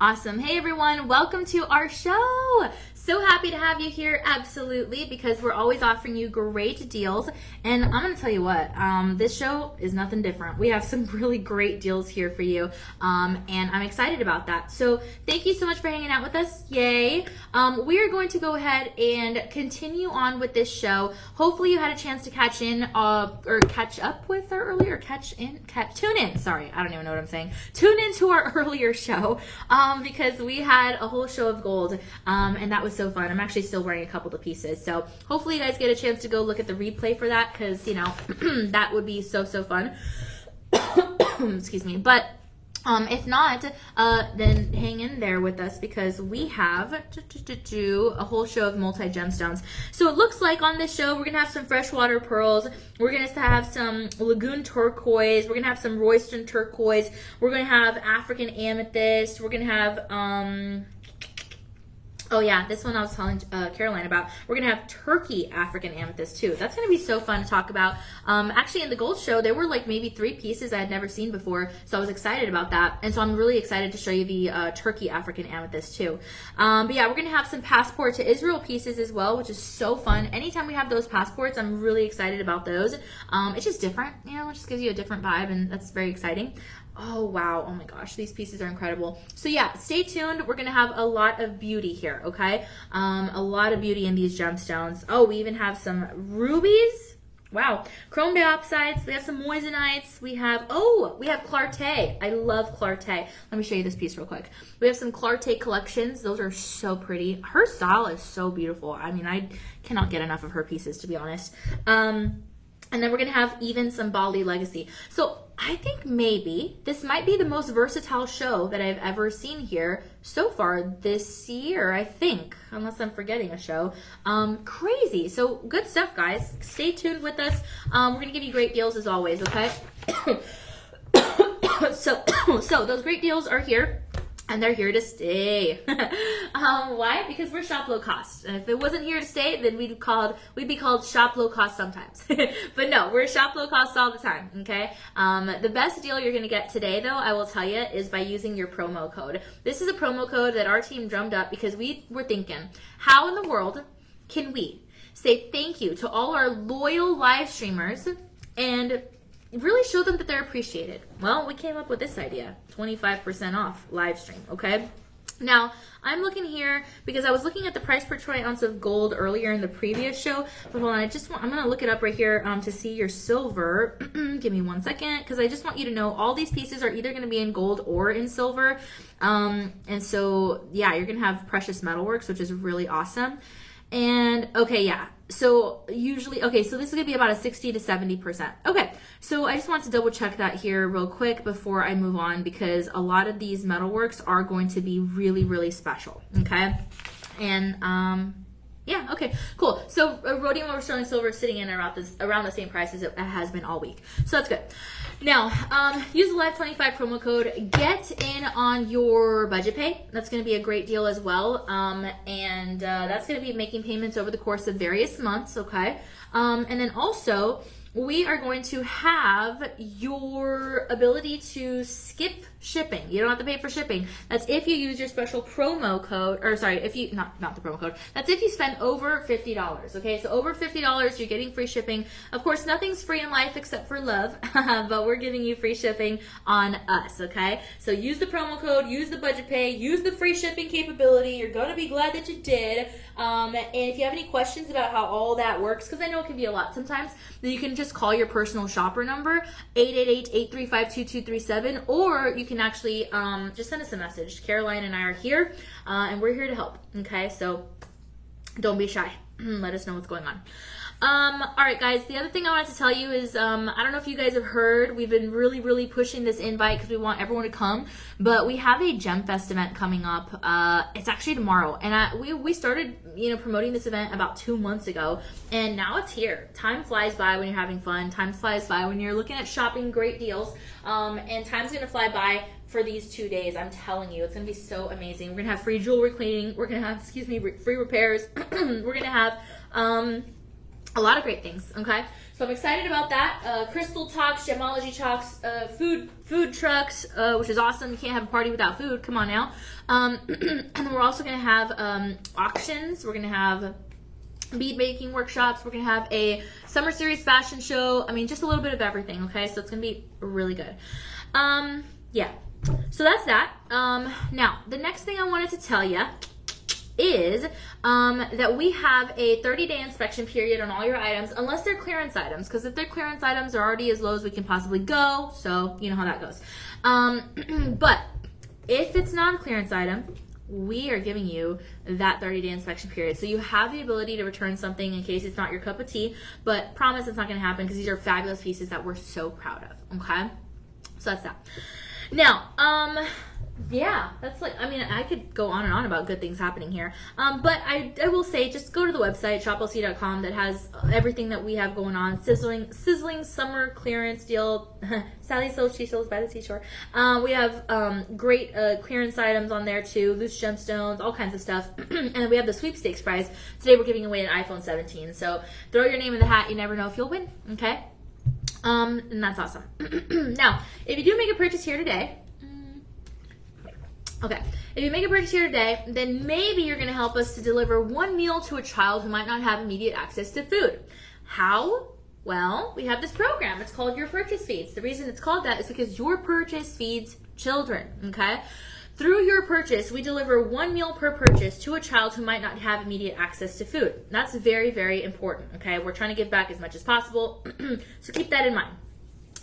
Awesome. Hey everyone, welcome to our show. So happy to have you here, absolutely, because we're always offering you great deals. And I'm going to tell you what, this show is nothing different. We have some really great deals here for you, and I'm excited about that. So thank you so much for hanging out with us. Yay. We are going to go ahead and continue on with this show. Hopefully you had a chance to catch in, or catch up with our earlier, tune in. Sorry, I don't even know what I'm saying. Tune into our earlier show. Because we had a whole show of gold, and that was so fun. I'm actually still wearing a couple of the pieces, so hopefully you guys get a chance to go look at the replay for that, because, you know, that would be so fun. Excuse me. But if not, then hang in there with us, because we have a whole show of multi-gemstones. So it looks like on this show, we're going to have some freshwater pearls. We're going to have some lagoon turquoise. We're going to have some Royston turquoise. We're going to have African amethyst. We're going to have, oh yeah, this one I was telling Caroline about. We're going to have Turkey African amethyst too. That's going to be so fun to talk about. Actually, in the gold show, there were like maybe 3 pieces I had never seen before, so I was excited about that. And so I'm really excited to show you the Turkey African amethyst too. But yeah, we're going to have some passport to Israel pieces as well, which is so fun. Anytime we have those passports, I'm really excited about those. It's just different, you know, it just gives you a different vibe, and that's very exciting. Oh, wow. Oh my gosh. These pieces are incredible. So yeah, stay tuned. We're going to have a lot of beauty here, okay? A lot of beauty in these gemstones. Oh, we even have some rubies. Wow. Chrome diopsides. We have some moisanites. We have Clarté. I love Clarté. Let me show you this piece real quick. We have some Clarté collections. Those are so pretty. Her style is so beautiful. I mean, I cannot get enough of her pieces, to be honest. And then we're going to have even some Bali Legacy. So I think maybe this might be the most versatile show that I've ever seen here so far this year, I think, unless I'm forgetting a show. Crazy. So good stuff, guys. Stay tuned with us. We're going to give you great deals as always, okay? So those great deals are here. And they're here to stay. Why? Because we're shop low cost. And if it wasn't here to stay, then we'd be called shop low cost sometimes. But no, we're shop low cost all the time, okay? The best deal you're gonna get today, though, I will tell you, is by using your promo code. This is a promo code that our team drummed up because we were thinking, how in the world can we say thank you to all our loyal live streamers and really show them that they're appreciated? Well, we came up with this idea, 25% off live stream, okay? Now, I'm looking here because I was looking at the price per troy ounce of gold earlier in the previous show, but hold on, I'm going to look it up right here to see your silver. Give me 1 second, because I just want you to know all these pieces are either going to be in gold or in silver. And so, yeah, you're going to have precious metalworks, which is really awesome. And okay, yeah. So usually, okay, so this is gonna be about a 60 to 70%. Okay, so I just want to double check that here real quick before I move on, because a lot of these metalworks are going to be really special. Okay, and yeah, okay, cool. So rhodium over sterling silver is sitting in around the same price as it has been all week. So that's good. Now, use the Live25 promo code. Get in on your budget pay. That's going to be a great deal as well. And that's going to be making payments over the course of various months, okay? And then also, we are going to have your ability to skip shipping. You don't have to pay for shipping. That's if you use your special promo code, or sorry, if you, not the promo code, that's if you spend over $50, okay? So over $50, you're getting free shipping. Of course, nothing's free in life except for love, but we're giving you free shipping on us, okay? So use the promo code, use the budget pay, use the free shipping capability. You're gonna be glad that you did. And if you have any questions about how all that works, because I know it can be a lot sometimes, then you can just call your personal shopper number, 888-835-2237, or you can actually just send us a message. Caroline and I are here, and we're here to help, okay? So don't be shy. Let us know what's going on. All right, guys, the other thing I wanted to tell you is, I don't know if you guys have heard, we've been really pushing this invite because we want everyone to come, but we have a Gem Fest event coming up. It's actually tomorrow, and we started, you know, promoting this event about 2 months ago, and now it's here. Time flies by when you're having fun. Time flies by when you're looking at shopping great deals, and time's gonna fly by for these 2 days. I'm telling you, it's gonna be so amazing. We're gonna have free jewelry cleaning. We're gonna have, free repairs. We're gonna have, a lot of great things, okay? So I'm excited about that. Crystal talks, gemology talks, food trucks, which is awesome. You can't have a party without food. Come on now. And we're also going to have auctions. We're going to have bead making workshops. We're going to have a summer series fashion show. I mean, just a little bit of everything, okay? So it's going to be really good. Yeah. So that's that. Now, the next thing I wanted to tell you is that we have a 30-day inspection period on all your items, unless they're clearance items, because if they're clearance items, they're already as low as we can possibly go, so you know how that goes. But if it's non-clearance item, we are giving you that 30-day inspection period. So you have the ability to return something in case it's not your cup of tea, but promise it's not going to happen because these are fabulous pieces that we're so proud of, okay? So that's that. Now, yeah, that's like, I mean, I could go on and on about good things happening here. But I will say, just go to the website, shoplc.com, that has everything that we have going on. Sizzling summer clearance deal. Sally sells seashells by the seashore. We have great clearance items on there too, loose gemstones, all kinds of stuff. And then we have the sweepstakes prize. Today we're giving away an iPhone 17. So throw your name in the hat. You never know if you'll win, okay? And that's awesome. Now, if you do make a purchase here today, okay, if you make a purchase here today, then maybe you're going to help us to deliver one meal to a child who might not have immediate access to food. How? Well, we have this program. It's called Your Purchase Feeds. The reason it's called that is because your purchase feeds children, okay? Through your purchase, we deliver one meal per purchase to a child who might not have immediate access to food. That's very, very important, okay? We're trying to give back as much as possible, so keep that in mind.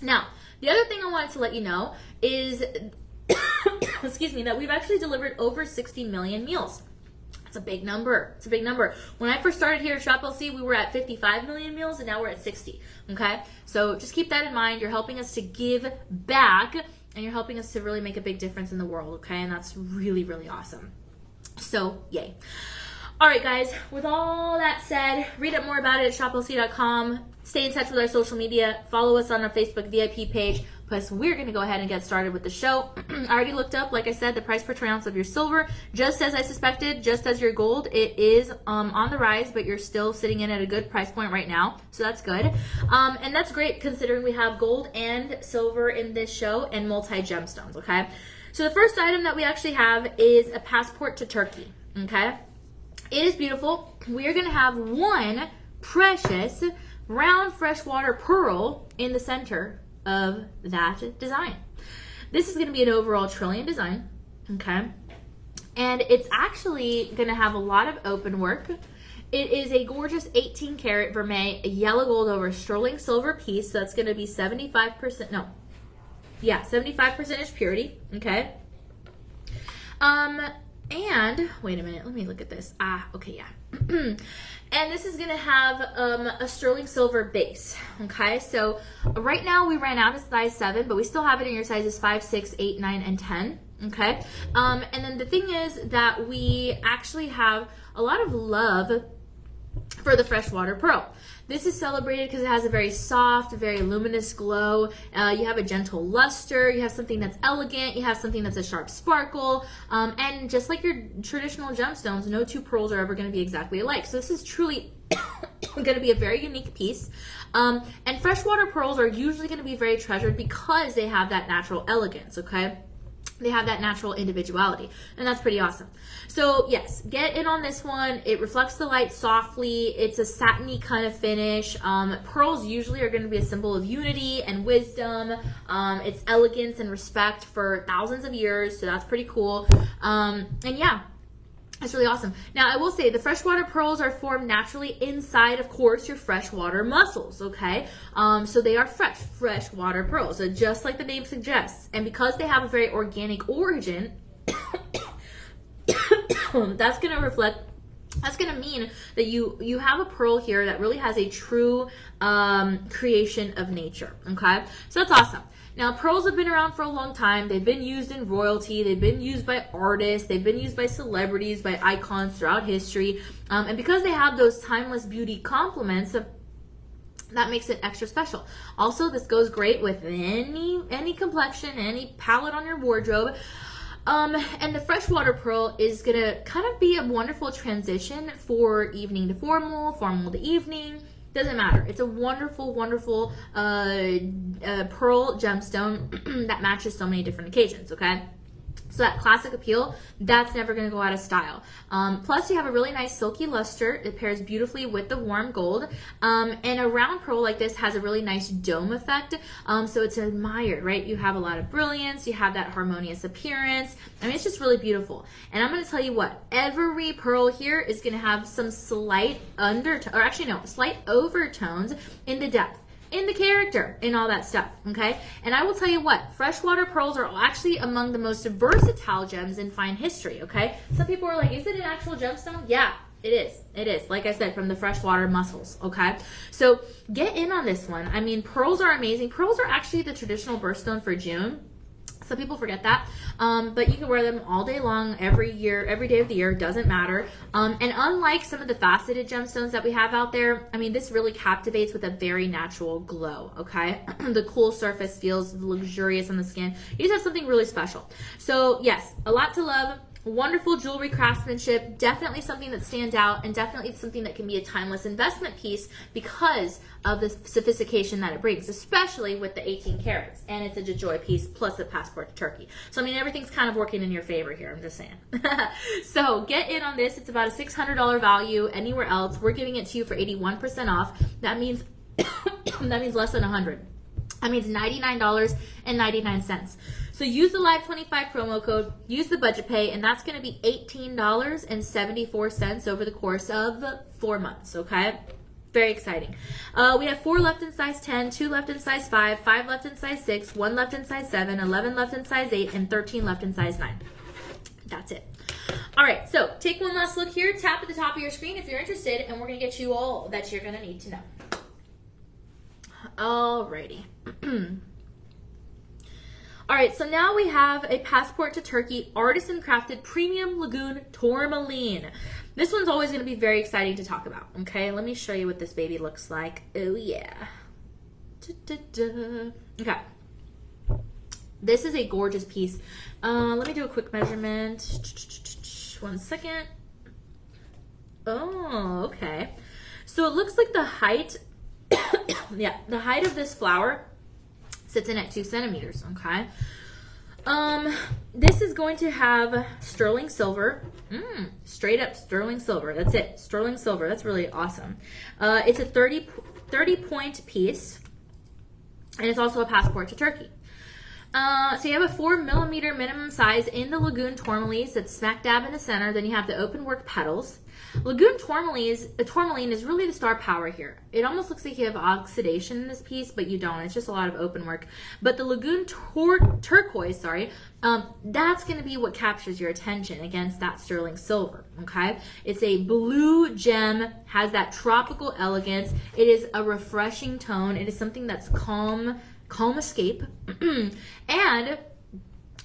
Now, the other thing I wanted to let you know is excuse me, that we've actually delivered over 60 million meals. That's a big number. It's a big number. When I first started here at Shop LC, we were at 55 million meals, and now we're at 60, okay? So just keep that in mind. You're helping us to give back, and you're helping us to really make a big difference in the world, okay? And that's really, really awesome. So, yay. All right, guys, with all that said, read up more about it at shoplc.com. Stay in touch with our social media. Follow us on our Facebook VIP page. Plus, we're going to go ahead and get started with the show. I already looked up, like I said, the price per troy ounce of your silver. Just as I suspected, just as your gold, it is on the rise, but you're still sitting in at a good price point right now. So that's good. And that's great considering we have gold and silver in this show and multi-gemstones, okay? So the first item that we actually have is a passport to Turkey, okay? It is beautiful. We are going to have one precious round freshwater pearl in the center of that design. This is going to be an overall trillion design, okay? And it's actually going to have a lot of open work. It is a gorgeous 18 karat vermeil yellow gold over sterling silver piece. So that's going to be 75%, no, yeah, 75% purity, okay? And wait a minute, let me look at this. Okay, yeah. And this is going to have a sterling silver base, okay? So right now we ran out of size 7, but we still have it in your sizes 5, 6, 8, 9, and 10, okay? And then the thing is that we actually have a lot of love for the freshwater pearl. This is celebrated because it has a very soft, very luminous glow. You have a gentle luster. You have something that's elegant. You have something that's a sharp sparkle. And just like your traditional gemstones, no two pearls are ever going to be exactly alike. So this is truly going to be a very unique piece. And freshwater pearls are usually going to be very treasured because they have that natural elegance, okay? They have that natural individuality, and that's pretty awesome. So yes, get in on this one. It reflects the light softly. It's a satiny kind of finish. Pearls usually are going to be a symbol of unity and wisdom. It's elegance and respect for thousands of years, so that's pretty cool. And yeah, it's really awesome. Now, I will say the freshwater pearls are formed naturally inside, of course, your freshwater mussels, okay? So they are freshwater pearls, so just like the name suggests. And because they have a very organic origin, that's going to mean that you have a pearl here that really has a true creation of nature, okay? So that's awesome. Now, pearls have been around for a long time. They've been used in royalty. They've been used by artists. They've been used by celebrities, by icons throughout history. And because they have those timeless beauty complements, that makes it extra special. Also, this goes great with any complexion, any palette on your wardrobe. And the freshwater pearl is going to kind of be a wonderful transition for evening to formal, formal to evening. Doesn't matter. It's a wonderful, wonderful pearl gemstone that matches so many different occasions, okay? So that classic appeal, that's never going to go out of style. Plus, you have a really nice silky luster. It pairs beautifully with the warm gold. And a round pearl like this has a really nice dome effect. So it's admired, right? You have a lot of brilliance. You have that harmonious appearance. I mean, it's just really beautiful. And I'm going to tell you what, every pearl here is going to have some slight slight overtones in the depth, in the character, and all that stuff, okay? And I will tell you what, freshwater pearls are actually among the most versatile gems in fine history, okay? Some people are like, is it an actual gemstone? Yeah, it is. It is. Like I said, from the freshwater mussels, okay? So get in on this one. I mean, pearls are amazing. Pearls are actually the traditional birthstone for June. Some people forget that, but you can wear them all day long, every year, every day of the year, doesn't matter. And unlike some of the faceted gemstones that we have out there, I mean, this really captivates with a very natural glow, okay? The cool surface feels luxurious on the skin. You just have something really special. So yes, a lot to love. Wonderful jewelry craftsmanship, definitely something that stands out, and definitely something that can be a timeless investment piece because of the sophistication that it brings, especially with the 18 carats. And it's a DeJoy piece plus a passport to Turkey. So I mean, everything's kind of working in your favor here, I'm just saying. So get in on this. It's about a $600 value anywhere else. We're giving it to you for 81% off. That means that means less than $100. That means $99.99. So use the Live25 promo code, use the budget pay, and that's going to be $18.74 over the course of 4 months, okay? Very exciting. We have 4 left in size 10, 2 left in size 5, 5 left in size 6, 1 left in size 7, 11 left in size 8, and 13 left in size 9. That's it. All right, so take one last look here. Tap at the top of your screen if you're interested, and we're going to get you all that you're going to need to know. Alrighty. All right, so now we have a passport to Turkey artisan crafted premium lagoon tourmaline. This one's always going to be very exciting to talk about. Okay, let me show you what this baby looks like. Oh yeah. Okay. This is a gorgeous piece. Let me do a quick measurement. 1 second. Oh, okay. So it looks like the height, yeah, the height of this flower sits in at 2 centimeters, okay? This is going to have sterling silver, straight up sterling silver. That's it, sterling silver. That's really awesome. It's a 30 point piece, and it's also a passport to Turkey. So you have a 4 millimeter minimum size in the lagoon tourmaline that's smack dab in the center. Then you have the open work petals. Lagoon tourmaline is really the star power here. It almost looks like you have oxidation in this piece, but you don't. It's just a lot of open work. But the lagoon turquoise, that's going to be what captures your attention against that sterling silver, okay? It's a blue gem, has that tropical elegance. It is a refreshing tone. It is something that's calm escape. And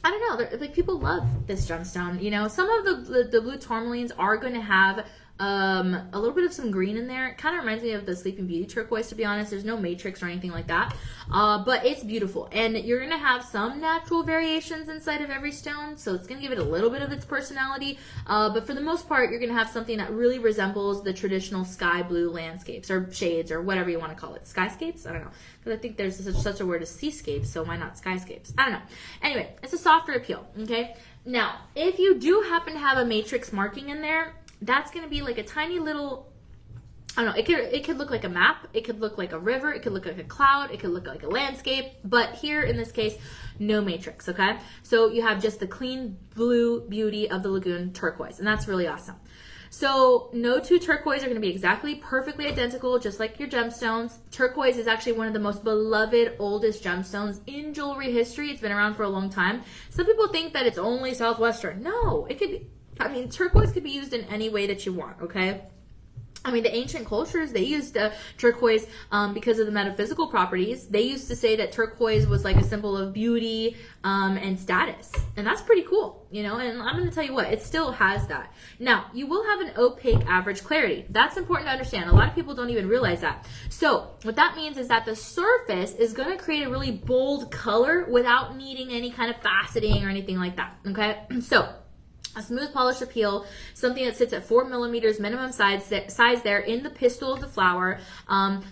I don't know, like, people love this gemstone. You know, some of the blue tourmalines are going to have a little bit of some green in there. It kind of reminds me of the Sleeping Beauty turquoise, to be honest. There's no matrix or anything like that, but it's beautiful. And you're going to have some natural variations inside of every stone, so it's going to give it a little bit of its personality, but for the most part, you're going to have something that really resembles the traditional sky blue landscapes or shades or whatever you want to call it. Skyscapes? I don't know, because I think there's such a word as seascapes, so why not skyscapes? I don't know. Anyway, it's a softer appeal, okay? Now, if you do happen to have a matrix marking in there, that's going to be like a tiny little, I don't know, it could look like a map, it could look like a river, it could look like a cloud, it could look like a landscape, but here in this case, no matrix, okay? So you have just the clean blue beauty of the lagoon turquoise, and that's really awesome. So no two turquoise are going to be exactly perfectly identical, just like your gemstones. Turquoise is actually one of the most beloved, oldest gemstones in jewelry history. It's been around for a long time. Some people think that it's only Southwestern. No, it could be, I mean, turquoise could be used in any way that you want, okay? I mean, the ancient cultures, they used turquoise because of the metaphysical properties. They used to say that turquoise was like a symbol of beauty and status. And that's pretty cool, you know? And I'm going to tell you what, it still has that. Now, you will have an opaque average clarity. That's important to understand. A lot of people don't even realize that. So what that means is that the surface is going to create a really bold color without needing any kind of faceting or anything like that, okay? So A smooth polished appeal, something that sits at 4 millimeters minimum size there in the pistil of the flower.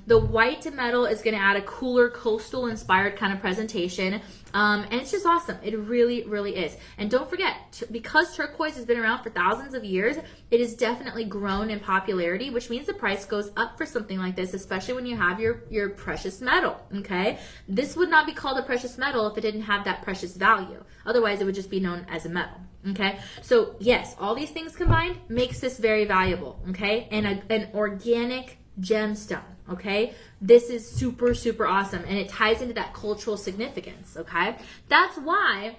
The white metal is going to add a cooler coastal inspired kind of presentation. And it's just awesome. It really, really is. And don't forget, because turquoise has been around for thousands of years, it has definitely grown in popularity, which means the price goes up for something like this, especially when you have your precious metal, okay? This would not be called a precious metal if it didn't have that precious value. Otherwise, it would just be known as a metal, okay? So yes, all these things combined makes this very valuable, okay? And an organic gemstone, okay? This is super, super awesome, and it ties into that cultural significance, okay? That's why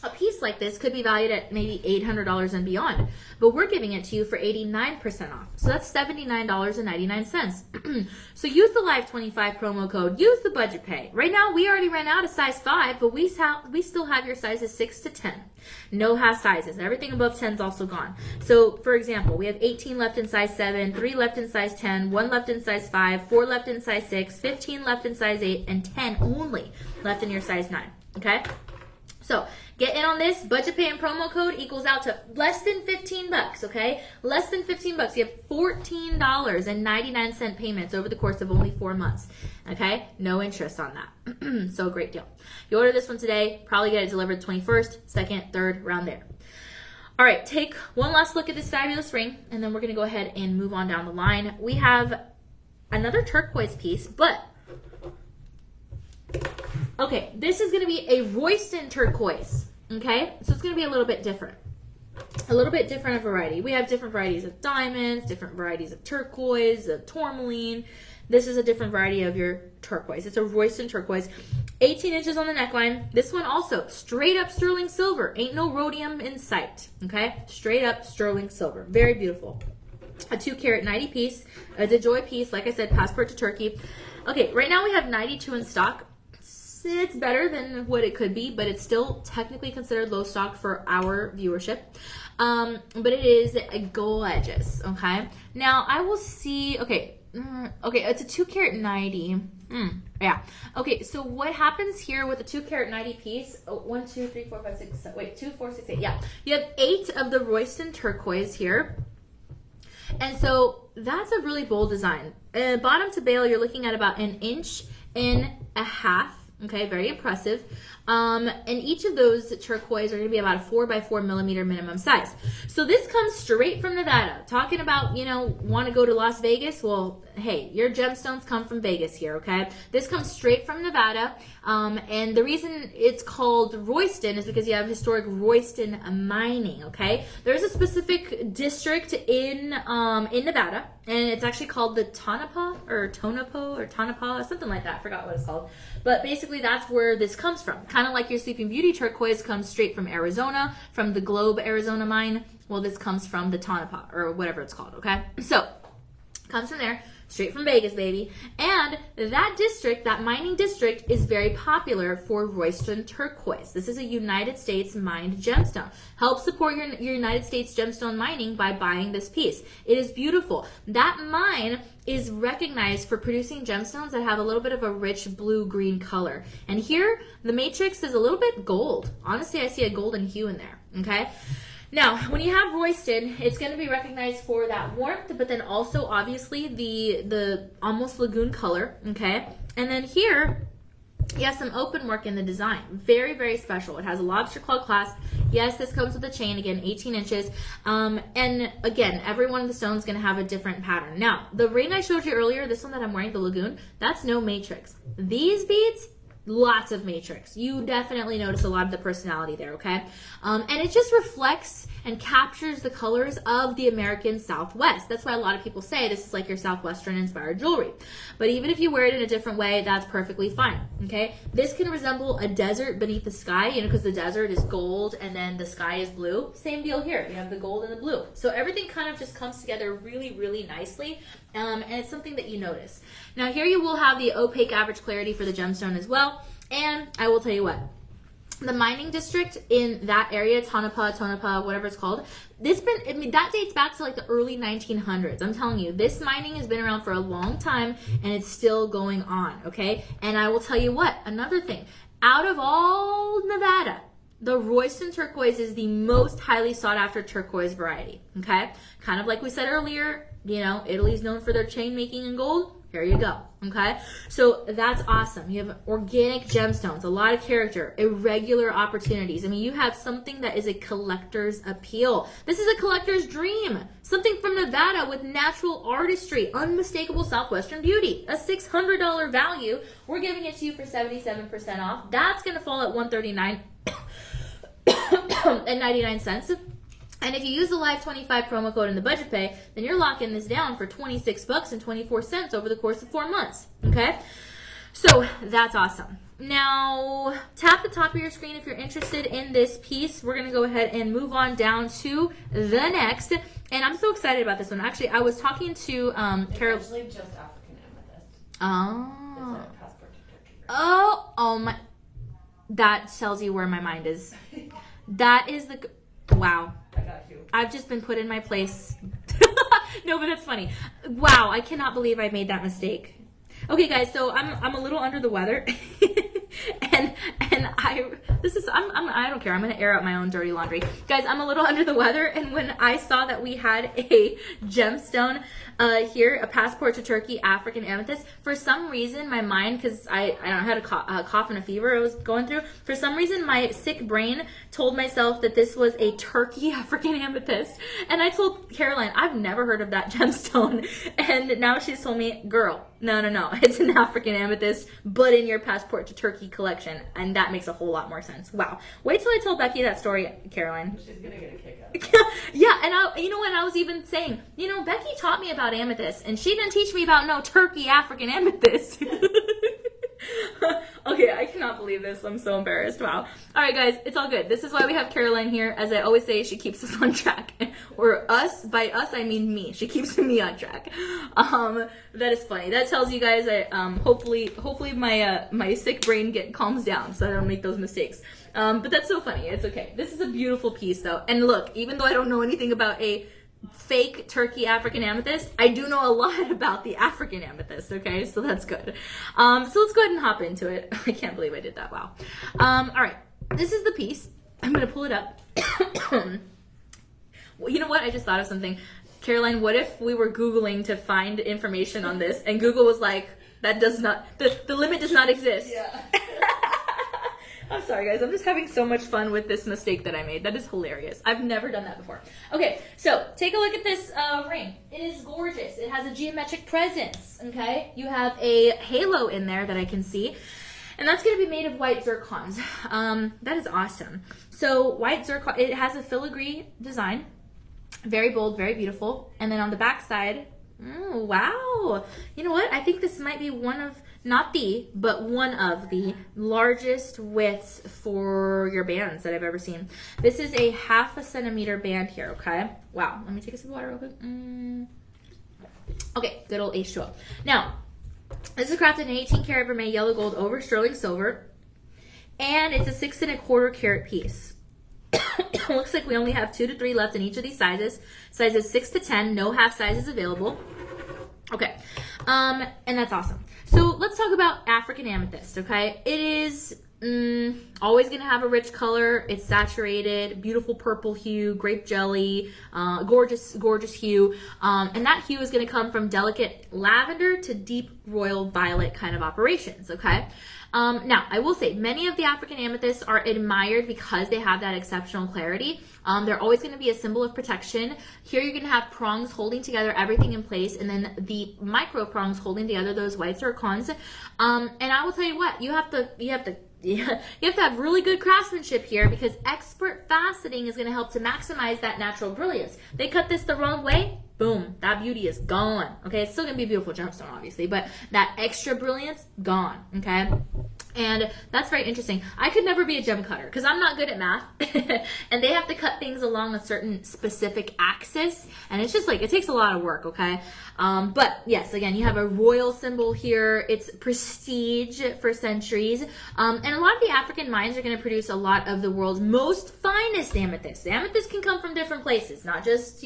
a piece like this could be valued at maybe $800 and beyond, but we're giving it to you for 89% off. So that's $79.99. So use the Live 25 promo code, use the budget pay. Right now, we already ran out of size 5, but we still have your sizes 6 to 10. No half sizes. Everything above 10 is also gone. So, for example, we have 18 left in size 7, 3 left in size 10, 1 left in size 5, 4 left in size 6, 15 left in size 8, and 10 only left in your size 9. Okay? So, get in on this. Budget pay and promo code equals out to less than 15 bucks, okay? Less than 15 bucks. You have $14.99 payments over the course of only 4 months, okay? No interest on that. So, great deal. You order this one today, probably get it delivered 21st, 2nd, 3rd, around there. All right, take one last look at this fabulous ring, and then we're going to go ahead and move on down the line. We have another turquoise piece, but okay, this is going to be a Royston turquoise, okay? So it's going to be a little bit different. A little bit different of variety. We have different varieties of diamonds, different varieties of turquoise, of tourmaline. This is a different variety of your turquoise. It's a Royston turquoise. 18 inches on the neckline. This one also, straight up sterling silver. Ain't no rhodium in sight, okay? Straight up sterling silver. Very beautiful. A 2 carat 90 piece. It's a joy piece. Like I said, passport to Turkey. Okay, right now we have 92 in stock. It's better than what it could be, but it's still technically considered low stock for our viewership. But it is gorgeous, okay? Now, I will see, okay, it's a 2 carat 90. Yeah. Okay, so what happens here with the 2 carat 90 piece? 1, 2, 3, 4, 5, 6, 7, wait, 2, 4, 6, 8. Yeah. You have 8 of the Royston turquoise here. And so that's a really bold design. Bottom to bail, you're looking at about 1.5 inches. Okay, very impressive. And each of those turquoise are going to be about a 4 by 4 millimeter minimum size. So this comes straight from Nevada. Talking about, want to go to Las Vegas? Well, hey, your gemstones come from Vegas here, okay? This comes straight from Nevada. And the reason it's called Royston is because you have historic Royston mining, okay? There's a specific district in Nevada, and it's actually called the Tonopah, or something like that. I forgot what it's called. But basically, that's where this comes from. Kind of like your Sleeping Beauty turquoise comes straight from Arizona, from the Globe, Arizona mine. Well, this comes from the Tonopah, or whatever it's called, okay? So, comes from there, straight from Vegas, baby. And that district, that mining district, is very popular for Royston turquoise. This is a United States mined gemstone. Help support your United States gemstone mining by buying this piece. It is beautiful. That mine is recognized for producing gemstones that have a little bit of a rich blue-green color. And here, the matrix is a little bit gold. Honestly, I see a golden hue in there, okay? Now, when you have Royston, it's going to be recognized for that warmth, but then also, obviously, the almost lagoon color, okay? And then here, you have some open work in the design. Very, very special. It has a lobster claw clasp. Yes, this comes with a chain, again, 18 inches. And again, every one of the stones is going to have a different pattern. Now, the ring I showed you earlier, this one that I'm wearing, the lagoon, that's no matrix. These beads, lots of matrix. You definitely notice a lot of the personality there, okay? And it just reflects and captures the colors of the American Southwest. That's why a lot of people say this is like your Southwestern inspired jewelry. But even if you wear it in a different way, that's perfectly fine, okay? This can resemble a desert beneath the sky, because the desert is gold and then the sky is blue. Same deal here. You have the gold and the blue. So everything kind of just comes together really, really nicely. And it's something that you notice. Now here you will have the opaque average clarity for the gemstone as well. And I will tell you what, the mining district in that area, Tonopah, whatever it's called, that dates back to like the early 1900s. I'm telling you, this mining has been around for a long time and it's still going on, okay? And I will tell you what, another thing, out of all Nevada, the Royston turquoise is the most highly sought after turquoise variety, okay? Kind of like we said earlier, you know, Italy's known for their chain making in gold. Here you go, okay? So that's awesome. You have organic gemstones, a lot of character, irregular opportunities. I mean, you have something that is a collector's appeal. This is a collector's dream. Something from Nevada with natural artistry, unmistakable Southwestern beauty. A $600 value. We're giving it to you for 77% off. That's going to fall at $139.99. And if you use the Live 25 promo code in the budget pay, then you're locking this down for $26.24 over the course of 4 months. Okay? So that's awesome. Now, tap the top of your screen if you're interested in this piece. We're going to go ahead and move on down to the next. And I'm so excited about this one. Actually, I was talking to Carol. It's actually just African amethyst. Oh. It's a passport to Turkey. Oh my. That tells you where my mind is. That is the. Wow. I got you. I've just been put in my place. No, but that's funny. Wow, I cannot believe I made that mistake. Okay, guys, so I'm a little under the weather, and I don't care. I'm gonna air out my own dirty laundry, guys. I'm a little under the weather, and when I saw that we had a gemstone here, a passport to Turkey, African amethyst, for some reason my mind, because I had a cough and a fever I was going through. For some reason, my sick brain told myself that this was a Turkey African amethyst, and I told Caroline I've never heard of that gemstone, and now she's told me, girl, no, it's an African amethyst, but in your passport to Turkey collection, and that makes a whole lot more sense. Wow. Wait till I tell Becky that story, Caroline. She's gonna get a kick out of it. Yeah, and I was even saying, Becky taught me about amethyst, and she didn't teach me about no Turkey African amethyst. Okay, I cannot believe this. I'm so embarrassed. Wow. All right, guys, it's all good. This is why we have Caroline here. As I always say, she keeps us on track. Or us, by us, I mean me. She keeps me on track. That is funny. That tells you guys, hopefully my sick brain calms down so I don't make those mistakes. But that's so funny. It's okay. This is a beautiful piece, though. And look, even though I don't know anything about a fake Turkey African amethyst, I do know a lot about the African amethyst, okay? So that's good. So let's go ahead and hop into it. I can't believe I did that. Wow. All right. This is the piece. I'm going to pull it up. Well, you know what? I just thought of something. Caroline, what if we were Googling to find information on this and Google was like, that does not, the limit does not exist. Yeah. I'm sorry, guys. I'm just having so much fun with this mistake that I made. That is hilarious. I've never done that before. Okay, so take a look at this ring. It is gorgeous. It has a geometric presence, okay? You have a halo in there that I can see, and that's going to be made of white zircons. That is awesome. So white zircon, it has a filigree design. Very bold, very beautiful. And then on the back side, wow. You know what? I think this might be one of the largest widths for your bands that I've ever seen. This is a 1/2 centimeter band here, okay? Wow. Let me take a sip of water real quick. Okay, good old H2O. Now, this is crafted in 18 karat vermeil yellow gold over sterling silver, and it's a 6 1/4 carat piece. Looks like we only have 2 to 3 left in each of these sizes. Sizes 6 to 10, no half sizes available. Okay, and that's awesome. So let's talk about African amethyst, okay? It is always going to have a rich color. It's saturated, beautiful purple hue, grape jelly, gorgeous hue. And that hue is going to come from delicate lavender to deep royal violet kind of operations, okay? Now, I will say, many of the African amethysts are admired because they have that exceptional clarity. They're always going to be a symbol of protection. Here you're going to have prongs holding together everything in place, and then the micro prongs holding together those white zircons. And I will tell you what, you have to have really good craftsmanship here, because expert faceting is going to help to maximize that natural brilliance. They cut this the wrong way, boom, that beauty is gone. Okay, it's still going to be a beautiful gemstone, obviously, but that extra brilliance, gone. Okay. And that's very interesting. I could never be a gem cutter because I'm not good at math. And they have to cut things along a certain specific axis. And it's just like, it takes a lot of work, okay? But yes, again, you have a royal symbol here. It's prestige for centuries. And a lot of the African mines are going to produce a lot of the world's most finest amethysts. The amethyst can come from different places, not just,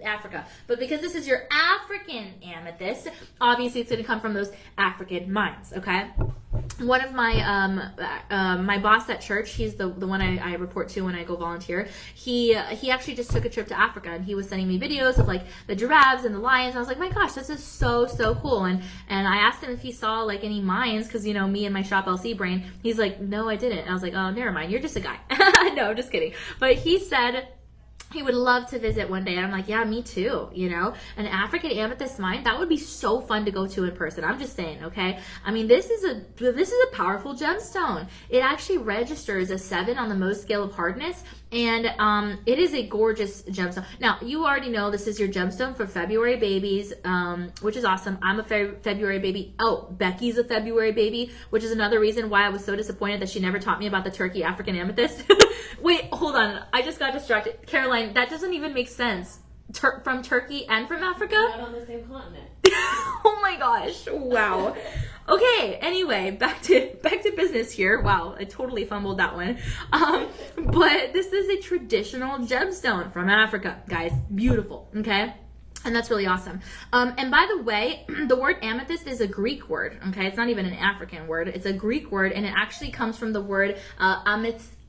Africa. But because this is your African amethyst, obviously it's going to come from those African mines, okay? one of my my boss at church, he's the one I report to when I go volunteer. He actually just took a trip to Africa, and he was sending me videos of like the giraffes and the lions. I was like, my gosh, this is so cool. And I asked him if he saw like any mines, because you know me and my Shop LC brain. He's like, no, I didn't. And I was like, oh, never mind, you're just a guy. No, I'm just kidding. But he said he would love to visit one day. And I'm like, yeah, me too, you know? An African amethyst mine, that would be so fun to go to in person. I'm just saying, okay? I mean, this is a powerful gemstone. It actually registers a 7 on the Mohs scale of hardness, and it is a gorgeous gemstone. Now, you already know this is your gemstone for February babies, which is awesome. I'm a February baby. Oh, Becky's a February baby, which is another reason why I was so disappointed that she never taught me about the Turkey African amethyst. Wait, hold on. I just got distracted. Caroline, that doesn't even make sense. From Turkey and from Africa? Not on the same continent. Oh my gosh. Wow. Okay, anyway, back to business here. Wow, I totally fumbled that one. But this is a traditional gemstone from Africa, guys. Beautiful, okay? And that's really awesome. And by the way, the word amethyst is a Greek word, okay? It's not even an African word. It's a Greek word, and it actually comes from the word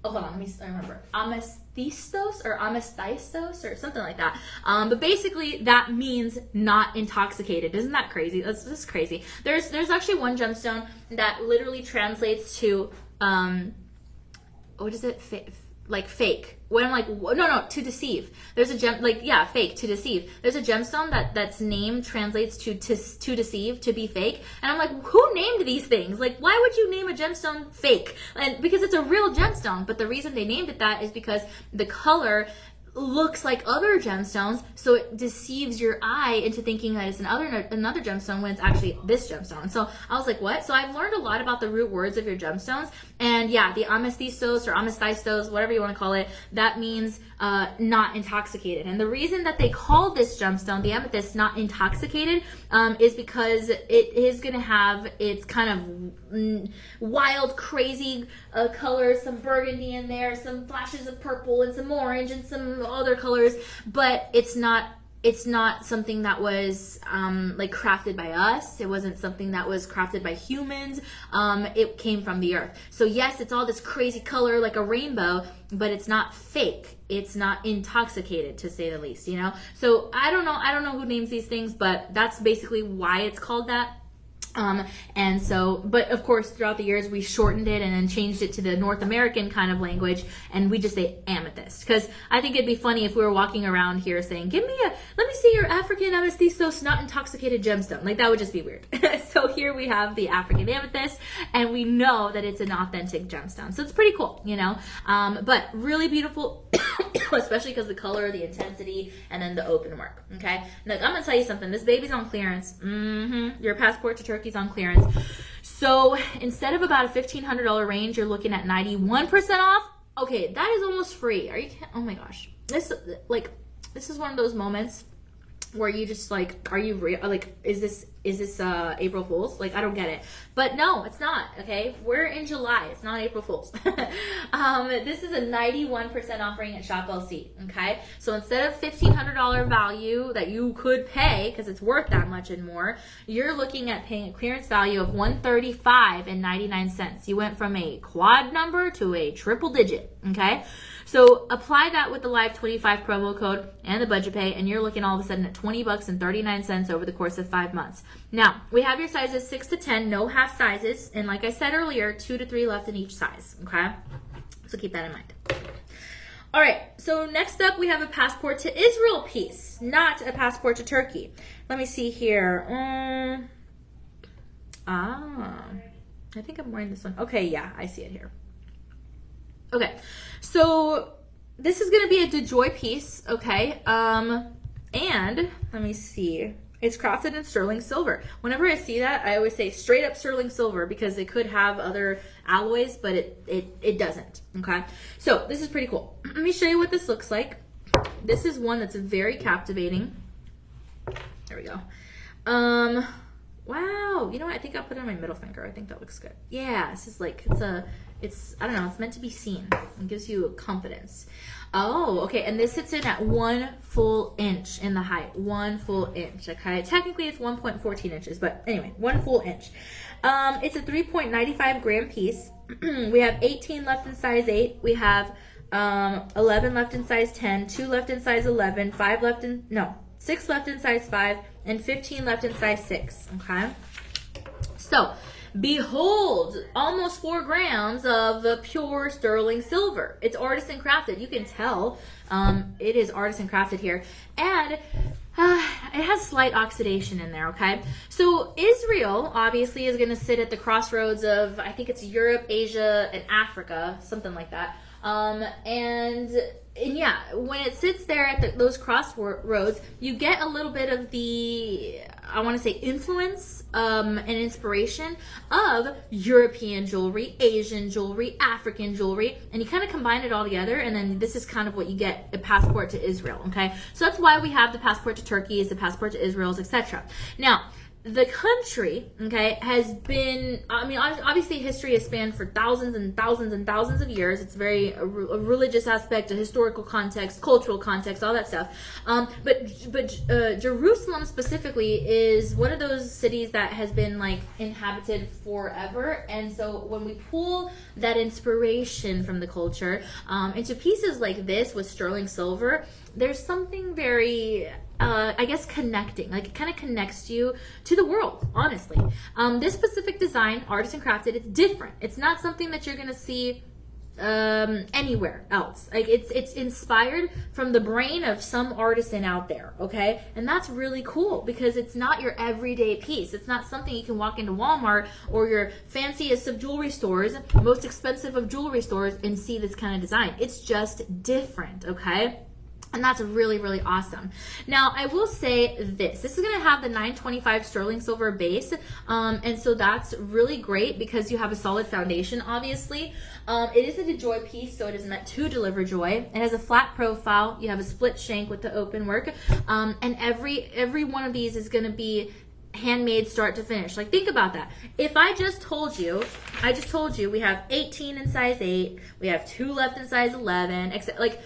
hold on, I remember. Amethystos or amethystos or something like that. But basically that means not intoxicated. Isn't that crazy? That's just crazy. There's actually one gemstone that literally translates to, what is it? Like fake. When I'm like, no, to deceive. There's a fake, to deceive. There's a gemstone that's name translates to deceive, to be fake. And I'm like, who named these things? Like, why would you name a gemstone fake? And because it's a real gemstone, but the reason they named it that is because the color looks like other gemstones, so it deceives your eye into thinking that it's another gemstone when it's actually this gemstone. So I was like, what? So I've learned a lot about the root words of your gemstones, and yeah, the amethystos or amethystos, whatever you want to call it, that means not intoxicated. And the reason that they call this gemstone, the amethyst, not intoxicated, is because it is going to have its kind of wild, crazy colors, some burgundy in there, some flashes of purple and some orange and some other colors, but it's not something that was like crafted by us. It wasn't something that was crafted by humans. It came from the earth. So yes, it's all this crazy color like a rainbow, but it's not fake. It's not intoxicated, to say the least, you know? So I don't know who names these things, but that's basically why it's called that. And so, but of course, throughout the years, we shortened it and then changed it to the North American kind of language, and we just say amethyst. Because I think it'd be funny if we were walking around here saying, let me see your African amethystos not intoxicated gemstone. Like, that would just be weird. So here we have the African amethyst, and we know that it's an authentic gemstone. So it's pretty cool, you know? But really beautiful, especially because the color, the intensity, and then the open work, okay? Look, I'm gonna tell you something. This baby's on clearance. Your passport to Turkey's on clearance. So instead of about a $1,500 range, you're looking at 91% off. Okay, that is almost free. Are you kidding? Oh my gosh. This is one of those moments where you just like, are you real? Like, is this April Fool's? Like, I don't get it. But no, it's not, okay? We're in July. It's not April Fool's. This is a 91% offering at Shop LC, okay? So instead of $1,500 value that you could pay, because it's worth that much and more, you're looking at paying a clearance value of $135.99. You went from a quad number to a triple digit, okay? So apply that with the Live 25 promo code and the budget pay, and you're looking all of a sudden at $20.39 over the course of 5 months. Now, we have your sizes 6 to 10, no half sizes, and like I said earlier, 2 to 3 left in each size, okay? So keep that in mind. All right, so next up we have a passport to Israel piece, not a passport to Turkey. Let me see here. I think I'm wearing this one. Okay, yeah, I see it here. Okay, so this is going to be a DeJoy piece, okay? And let me see. It's crafted in sterling silver. Whenever I see that, I always say straight up sterling silver because it could have other alloys, but it doesn't, okay? So this is pretty cool. Let me show you what this looks like. This is one that's very captivating. There we go. Wow, you know what? I think I'll put it on my middle finger. I think that looks good. Yeah, this is like, it's, I don't know, it's meant to be seen. It gives you confidence. Oh, okay, and this sits in at 1 full inch in the height. 1 full inch, okay? Technically, it's 1.14 inches, but anyway, 1 full inch. It's a 3.95 gram piece. We have 18 left in size 8. We have 11 left in size 10, 2 left in size 11, 6 left in size 5, and 15 left in size 6, okay? So, behold, almost 4 grams of pure sterling silver. It's artisan crafted. You can tell it is artisan crafted here. And it has slight oxidation in there, okay? So Israel obviously is going to sit at the crossroads of, I think it's Europe, Asia, and Africa, something like that. And yeah, when it sits there at those crossroads, you get a little bit of the, I want to say, influence and inspiration of European jewelry, Asian jewelry, African jewelry, and you kind of combine it all together, and then this is kind of what you get, a passport to Israel, okay? So that's why we have the passport to Turkey's, the passport to Israel's, etc. Now, the country, okay, has been, I mean, obviously history has spanned for thousands and thousands and thousands of years. It's very a religious aspect, a historical context, cultural context, all that stuff. But Jerusalem specifically is one of those cities that has been like inhabited forever. And so when we pull that inspiration from the culture into pieces like this with sterling silver, there's something very, I guess, connecting. Like, it kind of connects you to the world, honestly. This specific design, artisan crafted, it's different. It's not something that you're going to see anywhere else. Like, it's inspired from the brain of some artisan out there, okay? And that's really cool because it's not your everyday piece. It's not something you can walk into Walmart or your fanciest of jewelry stores, most expensive of jewelry stores, and see this kind of design. It's just different, okay? And that's really, really awesome. Now, I will say this. This is going to have the 925 sterling silver base. And so that's really great because you have a solid foundation, obviously. It is a DeJoy piece, so it is meant to deliver joy. It has a flat profile. You have a split shank with the open work. And every one of these is going to be handmade start to finish. Like, think about that. If I just told you we have 18 in size 8, we have 2 left in size 11, except like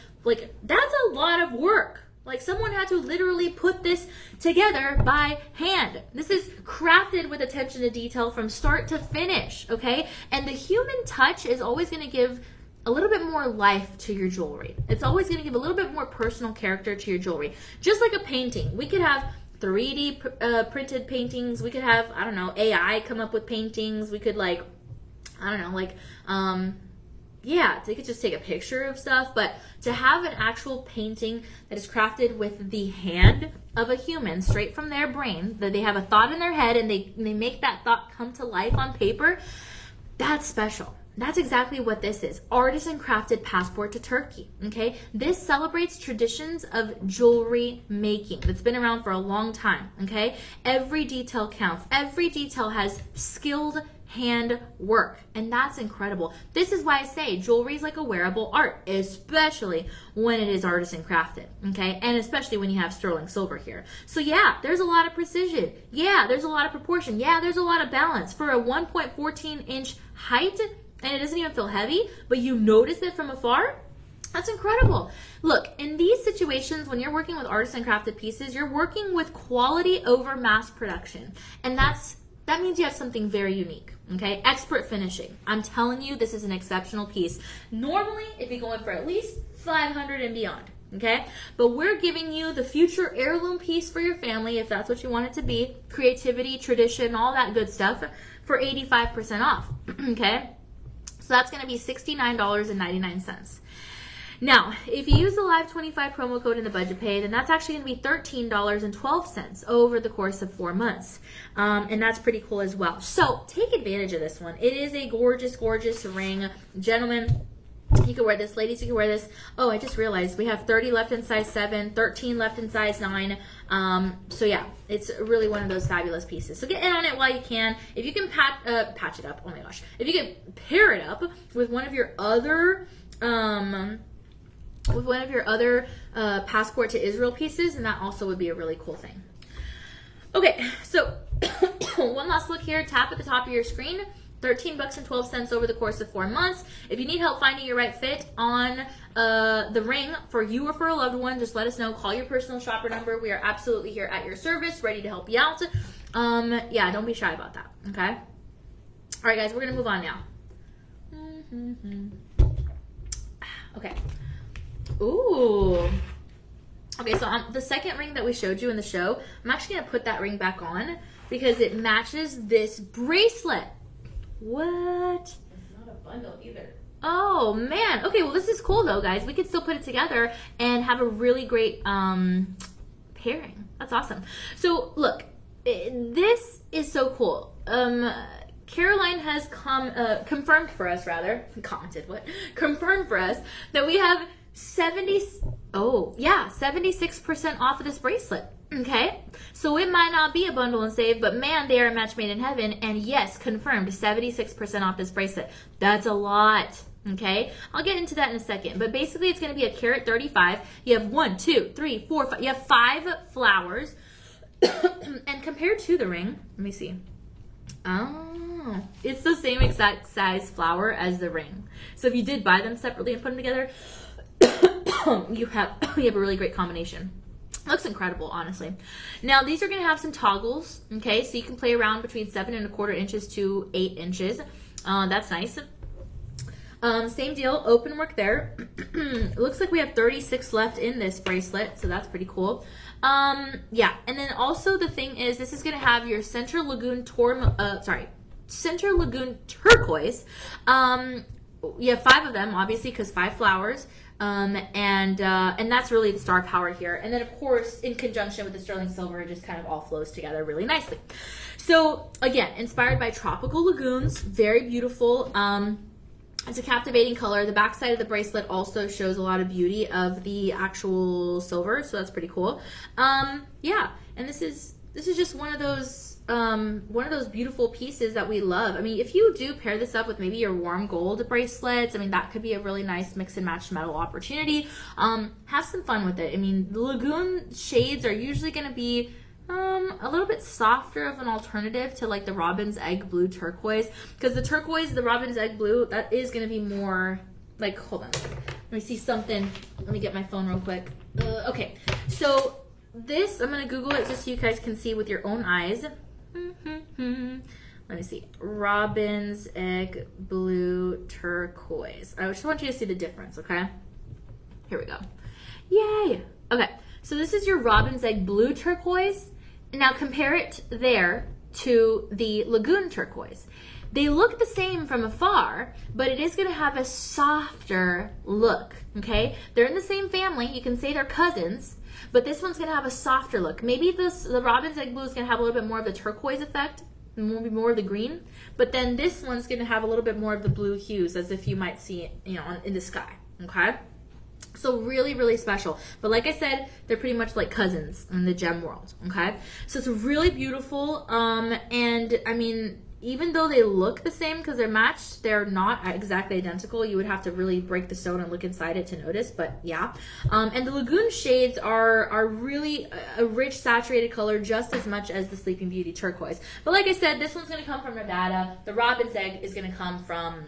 that's a lot of work. Like, someone had to literally put this together by hand. This is crafted with attention to detail from start to finish, okay? And the human touch is always going to give a little bit more life to your jewelry. It's always going to give a little bit more personal character to your jewelry. Just like a painting. We could have 3D printed paintings. We could have, I don't know, AI come up with paintings. We could, like, I don't know, like, yeah, they could just take a picture of stuff, but to have an actual painting that is crafted with the hand of a human, straight from their brain, that they have a thought in their head and they make that thought come to life on paper, that's special. That's exactly what this is. Artisan crafted passport to Turkey, okay? This celebrates traditions of jewelry making that's been around for a long time, okay? Every detail counts. Every detail has skilled hand work, and that's incredible. This is why I say jewelry is like a wearable art, especially when it is artisan crafted, okay? And especially when you have sterling silver here. So yeah, there's a lot of precision. Yeah, there's a lot of proportion. Yeah, there's a lot of balance. For a 1.14 inch height, and it doesn't even feel heavy, but you notice it from afar, that's incredible. Look, in these situations, when you're working with artisan crafted pieces, you're working with quality over mass production. And that means you have something very unique, okay? Expert finishing. I'm telling you, this is an exceptional piece. Normally, it'd be going for at least $500 and beyond, okay? But we're giving you the future heirloom piece for your family, if that's what you want it to be. Creativity, tradition, all that good stuff for 85% off, okay? So that's going to be $69.99. Now, if you use the Live 25 promo code in the budget pay, then that's actually going to be $13.12 over the course of 4 months. And that's pretty cool as well. So take advantage of this one. It is a gorgeous, gorgeous ring. Gentlemen, you can wear this. Ladies, you can wear this. Oh, I just realized we have 30 left in size 7, 13 left in size 9. So yeah, it's really one of those fabulous pieces. So get in on it while you can. If you can patch it up, oh my gosh. If you can pair it up with one of your other passport to Israel pieces, and that also would be a really cool thing. Okay, so one last look here. Tap at the top of your screen $13.12 over the course of 4 months. If you need help finding your right fit on the ring for you or for a loved one, just let us know. Call your personal shopper number. We are absolutely here at your service, ready to help you out. Yeah, don't be shy about that, okay? All right, guys, we're going to move on now. Okay. Ooh. Okay, so the second ring that we showed you in the show, I'm actually going to put that ring back on because it matches this bracelet. What? It's not a bundle either. Oh, man. Okay, well, this is cool, though, guys. We could still put it together and have a really great pairing. That's awesome. So, look, this is so cool. Caroline has confirmed for us, confirmed for us that we have 76% off of this bracelet. Okay, so it might not be a bundle and save, but man, they are a match made in heaven. And yes, confirmed, 76% off this bracelet. That's a lot. Okay, I'll get into that in a second, but basically it's going to be a carat 35. You have 1, 2, 3, 4, 5. You have 5 flowers, and compared to the ring, let me see. Oh, it's the same exact size flower as the ring. So if you did buy them separately and put them together, you have a really great combination. Looks incredible, honestly. Now, these are going to have some toggles, okay? So you can play around between 7¼ inches to 8 inches. That's nice. Same deal, open work there. It looks like we have 36 left in this bracelet, so that's pretty cool. Yeah, and then also the thing is, this is going to have your Center Lagoon turquoise. You have 5 of them, obviously, because 5 flowers. And that's really the star power here. And then, of course, in conjunction with the sterling silver, it just kind of all flows together really nicely. So, again, inspired by tropical lagoons, very beautiful. It's a captivating color. The back side of the bracelet also shows a lot of beauty of the actual silver, so that's pretty cool. Yeah, and this is just one of those beautiful pieces that we love. I mean, if you do pair this up with maybe your warm gold bracelets, I mean, that could be a really nice mix and match metal opportunity. Have some fun with it. I mean, the lagoon shades are usually going to be a little bit softer of an alternative to like the robin's egg blue turquoise, because the robin's egg blue, that is going to be more like, hold on, let me see something. Let me get my phone real quick. Okay, so this, I'm going to Google it just so you guys can see with your own eyes. Let me see. Robin's egg blue turquoise. I just want you to see the difference, okay? Here we go. Yay! Okay, so this is your robin's egg blue turquoise. Now compare it there to the lagoon turquoise. They look the same from afar, but it is going to have a softer look, okay? They're in the same family. You can say they're cousins, but this one's going to have a softer look. Maybe the robin's egg blue is going to have a little bit more of the turquoise effect, maybe more of the green, but then this one's going to have a little bit more of the blue hues, as if you might see it, you know, in the sky, okay? So really, really special. But like I said, they're pretty much like cousins in the gem world, okay? So it's really beautiful, and I mean, even though they look the same because they're matched, they're not exactly identical. You would have to really break the stone and look inside it to notice, but yeah. And the lagoon shades are really a rich, saturated color, just as much as the Sleeping Beauty turquoise. But like I said, this one's going to come from Nevada. The robin's egg is going to come from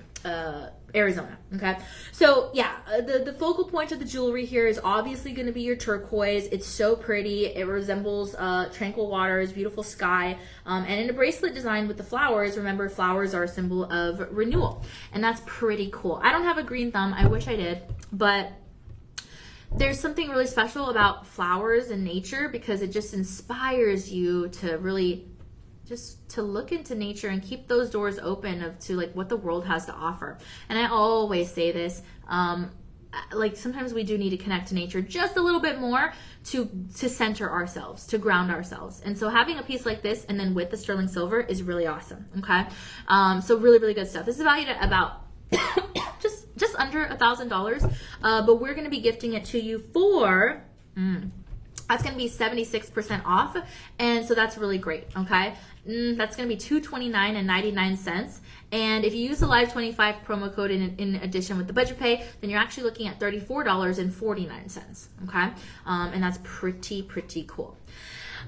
Arizona, okay? So yeah, the focal point of the jewelry here is obviously going to be your turquoise. It's so pretty. It resembles tranquil waters, beautiful sky, and in a bracelet designed with the flowers, remember, flowers are a symbol of renewal, and that's pretty cool. I don't have a green thumb. I wish I did, but there's something really special about flowers and nature because it just inspires you to really just to look into nature and keep those doors open to like what the world has to offer. And I always say this, like sometimes we do need to connect to nature just a little bit more to center ourselves, to ground ourselves. And so having a piece like this and then with the sterling silver is really awesome, okay? So really, really good stuff. This is valued at about just under $1,000, but we're going to be gifting it to you for that's going to be 76% off, and so that's really great, okay? That's going to be $229.99, and if you use the Live 25 promo code in addition with the budget pay, then you're actually looking at $34.49, okay? And that's pretty cool.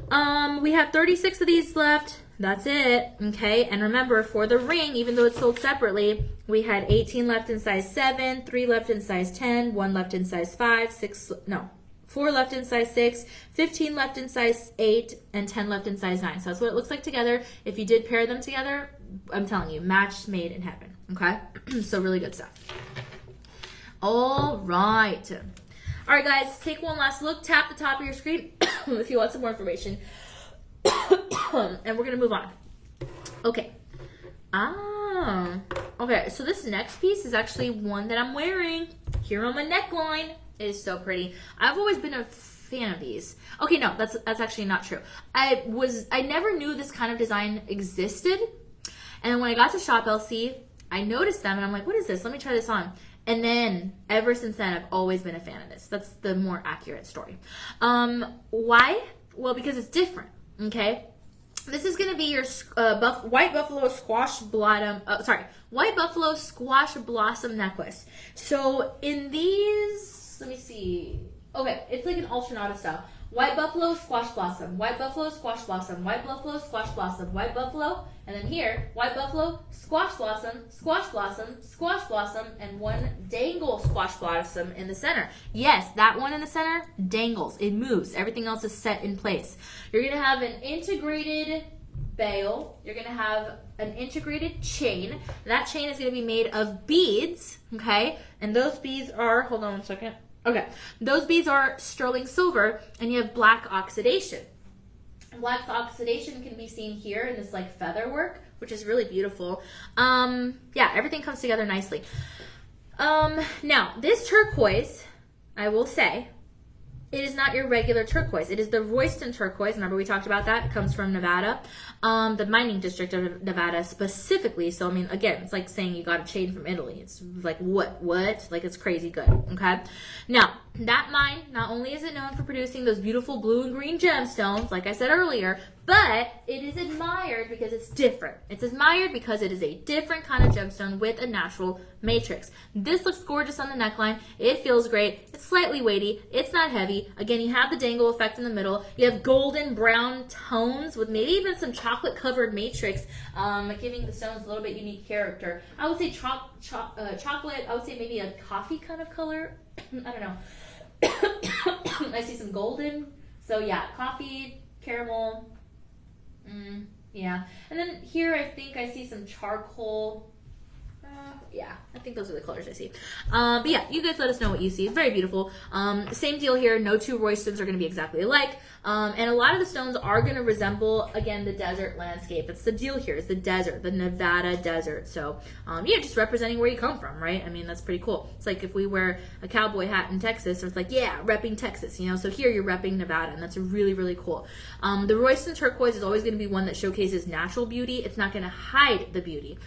We have 36 of these left. That's it, okay? And remember, for the ring, even though it's sold separately, we had 18 left in size 7, 3 left in size 10, 1 left in size 5, 4 left in size 6, 15 left in size 8, and 10 left in size 9. So that's what it looks like together. If you did pair them together, I'm telling you, match made in heaven, okay? So really good stuff. All right. All right, guys, take one last look. Tap the top of your screen if you want some more information. And we're going to move on. Okay. Okay, so this next piece is actually one that I'm wearing here on my neckline. It is so pretty. I've always been a fan of these. Okay, no, that's actually not true. I never knew this kind of design existed. And then when I got to Shop LC, I noticed them and I'm like, what is this? Let me try this on. And then ever since then, I've always been a fan of this. That's the more accurate story. Why? Well, because it's different. Okay. This is going to be your white buffalo squash blossom necklace. So in these, let me see. Okay, it's like an alternata style. White buffalo, squash blossom, white buffalo, squash blossom, white buffalo, squash blossom, white buffalo, and then here, white buffalo, squash blossom, squash blossom, squash blossom, and one dangle squash blossom in the center. Yes, that one in the center dangles. It moves. Everything else is set in place. You're going to have an integrated bail. You're going to have an integrated chain. That chain is going to be made of beads, okay? And those beads are, hold on one second. Okay, those beads are sterling silver, and you have black oxidation. Black oxidation can be seen here in this like feather work, which is really beautiful. Yeah, everything comes together nicely. Now, this turquoise, I will say, it is not your regular turquoise. It is the Royston turquoise. Remember we talked about that? It comes from Nevada, the mining district of Nevada specifically. So, I mean, again, it's like saying you got a chain from Italy. It's like, what? Like, it's crazy good, okay? Now, that mine, not only is it known for producing those beautiful blue and green gemstones, like I said earlier, but it is admired because it's different. It's admired because it is a different kind of gemstone with a natural matrix. This looks gorgeous on the neckline. It feels great. It's slightly weighty. It's not heavy. Again, you have the dangle effect in the middle. You have golden brown tones with maybe even some chocolate covered matrix, giving the stones a little bit unique character. I would say chocolate. I would say maybe a coffee kind of color. I don't know. I see some golden. So yeah, coffee, caramel. Yeah. And then here I think I see some charcoal. Yeah, I think those are the colors I see. But yeah, you guys let us know what you see. Very beautiful. Same deal here. No two Roystons are going to be exactly alike. And a lot of the stones are going to resemble, again, the desert landscape. It's the deal here. It's the desert, the Nevada desert. So, yeah, just representing where you come from, right? I mean, that's pretty cool. It's like if we wear a cowboy hat in Texas, so it's like, yeah, repping Texas, you know? So here you're repping Nevada, and that's really, really cool. The Royston turquoise is always going to be one that showcases natural beauty. It's not going to hide the beauty.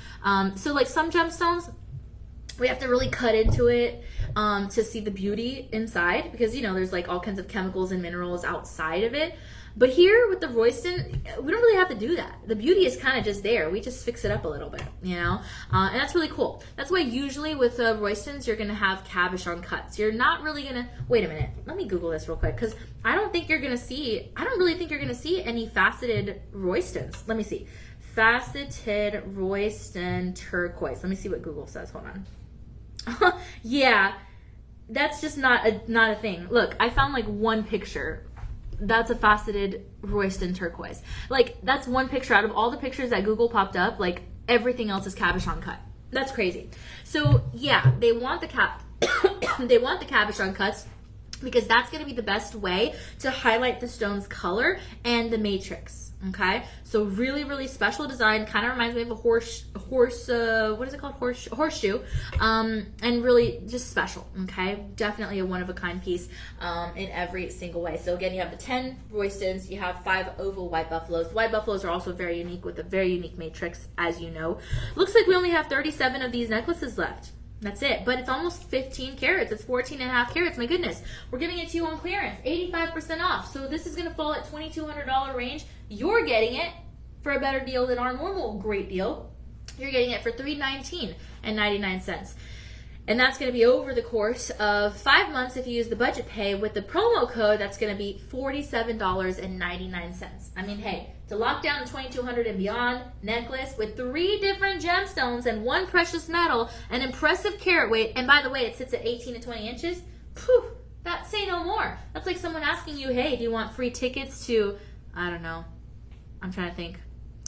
So like some gemstones, we have to really cut into it to see the beauty inside because, you know, there's like all kinds of chemicals and minerals outside of it. But here with the Royston, we don't really have to do that. The beauty is kind of just there. We just fix it up a little bit, you know? And that's really cool. That's why usually with Roystons, you're going to have cabochon cuts. You're not really going to... Wait a minute. Let me Google this real quick because I don't think you're going to see... I don't really think you're going to see any faceted Roystons. Let me see. Faceted Royston turquoise. Let me see what Google says. Hold on. Yeah, that's just not a thing. Look, I found like one picture. That's a faceted Royston turquoise. Like that's one picture out of all the pictures that Google popped up. Like everything else is cabochon cut. That's crazy. So yeah, they want the cabochon cuts because that's going to be the best way to highlight the stone's color and the matrix. Okay, so really, really special design. Kind of reminds me of a what is it called? Horseshoe. And really just special. Okay, definitely a one-of-a-kind piece in every single way. So again, you have the 10 Roystons. You have 5 oval white buffaloes. White buffaloes are also very unique with a very unique matrix, as you know. Looks like we only have 37 of these necklaces left. That's it. But it's almost 15 carats. It's 14 and a half carats. My goodness. We're giving it to you on clearance. 85% off. So this is going to fall at $2,200 range. You're getting it for a better deal than our normal great deal. You're getting it for $319.99. And that's going to be over the course of 5 months if you use the budget pay. With the promo code, that's going to be $47.99. I mean, hey, to lock down the 2200 and beyond necklace with 3 different gemstones and 1 precious metal, an impressive carat weight, and by the way, it sits at 18 to 20 inches. Phew, that say no more. That's like someone asking you, hey, do you want free tickets to, I don't know, I'm trying to think.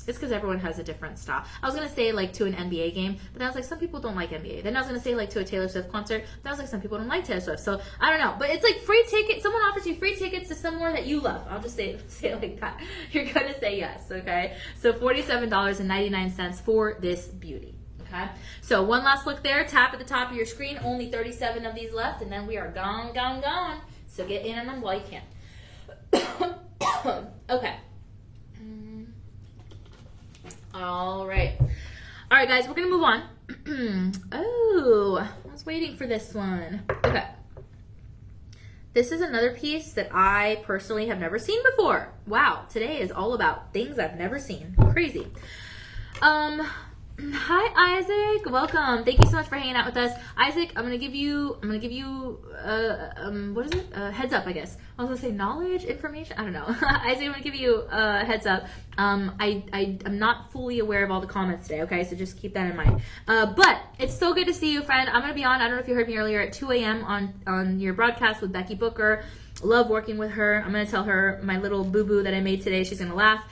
It's because everyone has a different style. I was going to say, like, to an NBA game, but then I was like, some people don't like NBA. Then I was going to say, like, to a Taylor Swift concert, but I was like, some people don't like Taylor Swift. So, I don't know. But it's like free tickets. Someone offers you free tickets to somewhere that you love. I'll just say it like that. You're going to say yes, okay? So, $47.99 for this beauty, okay? So, one last look there. Tap at the top of your screen. Only 37 of these left, and then we are gone, gone, gone. So, get in on them while you can. Okay. All right, guys, we're gonna move on. Oh, I was waiting for this one. Okay, this is another piece that I personally have never seen before. Wow, today is all about things I've never seen. Crazy. Hi Isaac, welcome. Thank you so much for hanging out with us. Isaac, I'm gonna give you what is it? Heads up, I guess. I was gonna say knowledge, information, I don't know. Isaac, I'm gonna give you a heads up. I'm not fully aware of all the comments today, okay? So just keep that in mind. But it's so good to see you, friend. I'm gonna be on, I don't know if you heard me earlier, at 2 a.m. on your broadcast with Becky Booker. Love working with her. I'm going to tell her my little boo-boo that I made today. She's going to laugh.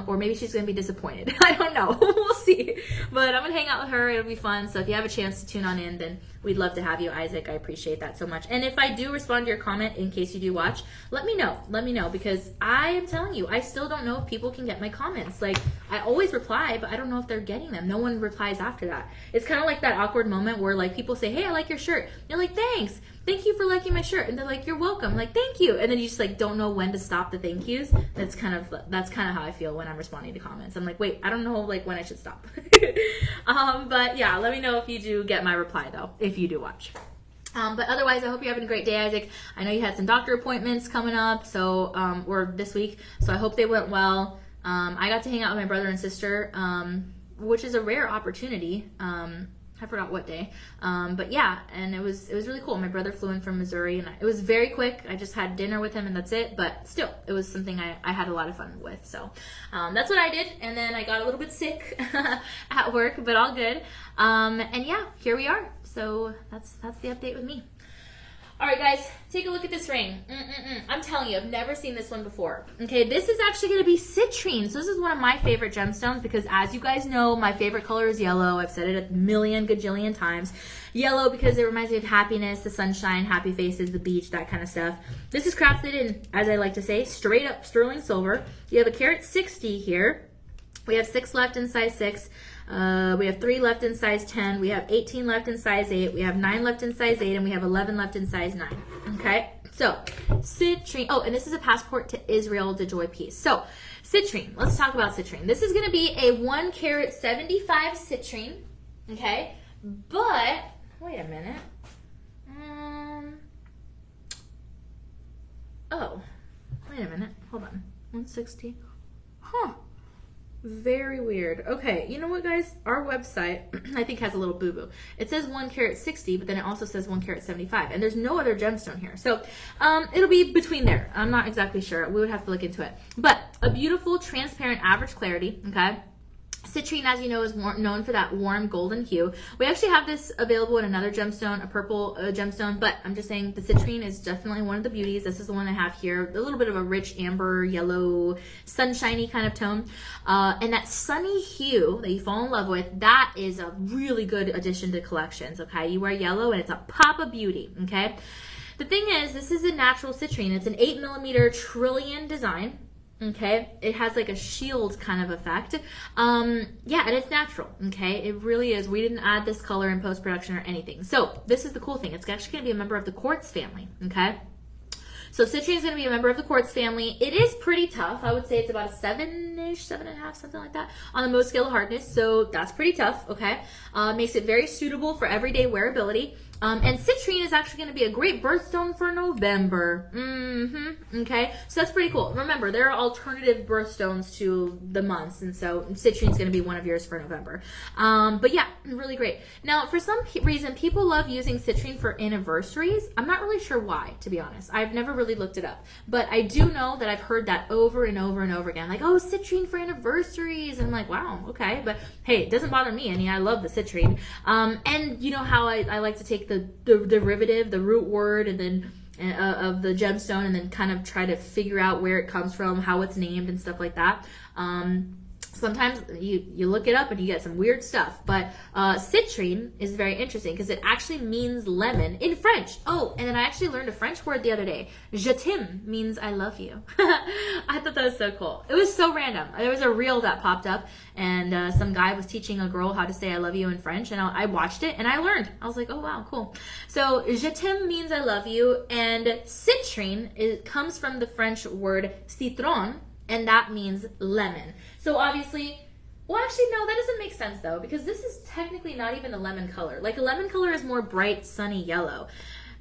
Or maybe she's going to be disappointed. I don't know. We'll see. But I'm going to hang out with her. It'll be fun. So if you have a chance to tune on in, then we'd love to have you, Isaac. I appreciate that so much. And if I do respond to your comment, in case you do watch, let me know. Let me know. Because I am telling you, I still don't know if people can get my comments. Like, I always reply, but I don't know if they're getting them. No one replies after that. It's kind of like that awkward moment where, like, people say, hey, I like your shirt. You're like, thanks. Thank you for liking my shirt. And they're like, you're welcome. Like, thank you. And then you just like don't know when to stop the thank yous. That's kind of how I feel when I'm responding to comments. I'm like, wait, I don't know like when I should stop. But yeah, let me know if you do get my reply though, if you do watch. But otherwise, I hope you're having a great day, Isaac. I know you had some doctor appointments coming up, so or this week. So I hope they went well. I got to hang out with my brother and sister, which is a rare opportunity. I forgot what day, but yeah, and it was really cool. My brother flew in from Missouri, and it was very quick. I just had dinner with him, and that's it. But still, it was something I had a lot of fun with. So that's what I did, and then I got a little bit sick at work, but all good. And yeah, here we are. So that's the update with me. All right, guys, take a look at this ring. I'm telling you, I've never seen this one before. Okay, this is actually going to be citrine. So this is one of my favorite gemstones because, as you guys know, my favorite color is yellow. I've said it a million gajillion times. Yellow because it reminds me of happiness, the sunshine, happy faces, the beach, that kind of stuff. This is crafted in, as I like to say, straight up sterling silver. You have a carat 60 here. We have 6 left in size 6. We have 3 left in size 10. We have 18 left in size 8. We have 9 left in size 8. And we have 11 left in size 9. Okay? So, citrine. Oh, and this is a passport to Israel DeJoy piece. So, citrine. Let's talk about citrine. This is going to be a 1 carat 75 citrine. Okay? But, wait a minute. Oh, wait a minute. Hold on. 160. Huh. Very weird. Okay, you know what, guys? Our website, I think, has a little boo-boo. It says 1 carat 60, but then it also says 1 carat 75, and there's no other gemstone here. So it'll be between there. I'm not exactly sure. We would have to look into it. But a beautiful, transparent, average clarity, okay? Citrine, as you know, is known for that warm golden hue. We actually have this available in another gemstone, a purple gemstone, but I'm just saying the citrine is definitely one of the beauties. This is the one I have here. A little bit of a rich amber, yellow, sunshiny kind of tone. And that sunny hue that you fall in love with, that is a really good addition to collections, okay? You wear yellow and it's a pop of beauty, okay? The thing is, this is a natural citrine. It's an 8mm trillion design. Okay, it has like a shield kind of effect. Yeah, and it's natural. Okay, it really is. We didn't add this color in post-production or anything. So this is the cool thing. It's actually going to be a member of the quartz family. Okay, so citrine is going to be a member of the quartz family. It is pretty tough. I would say it's about a 7 7-ish, 7.5, something like that on the Mohs scale of hardness. So that's pretty tough, okay? Makes it very suitable for everyday wearability. And citrine is actually going to be a great birthstone for November. Okay, so that's pretty cool. Remember, there are alternative birthstones to the months, and so citrine is going to be one of yours for November. But yeah, really great. Now, for some reason, people love using citrine for anniversaries. I'm not really sure why, to be honest. I've never really looked it up, but I do know that I've heard that over and over and over again. Like, oh, citrine for anniversaries. And I'm like, wow, okay. But hey, it doesn't bother me any. I love the citrine. And you know how I like to take the derivative, the root word, and then of the gemstone, and then kind of try to figure out where it comes from, how it's named, and stuff like that. Sometimes you look it up and you get some weird stuff, but citrine is very interesting because it actually means lemon in French. Oh, and then I actually learned a French word the other day. Je t'aime means I love you. I thought that was so cool. It was so random. There was a reel that popped up, and some guy was teaching a girl how to say I love you in French, and I watched it and I learned. I was like, oh wow, cool. So je t'aime means I love you, and citrine comes from the French word citron, and that means lemon. So obviously, well, actually, no, that doesn't make sense though, because this is technically not even a lemon color. Like, a lemon color is more bright, sunny yellow.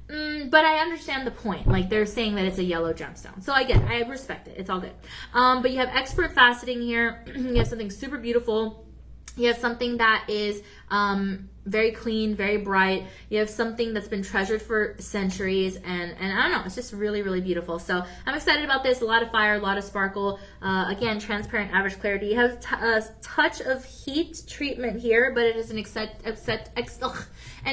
But I understand the point. Like, they're saying that it's a yellow gemstone. So I respect it. It's all good. But you have expert faceting here. You have something super beautiful. You have something that is very clean, very bright. You have something that's been treasured for centuries, and I don't know, it's just really, really beautiful. So I'm excited about this. A lot of fire, a lot of sparkle. Again, transparent, average clarity. You have a touch of heat treatment here, but it is an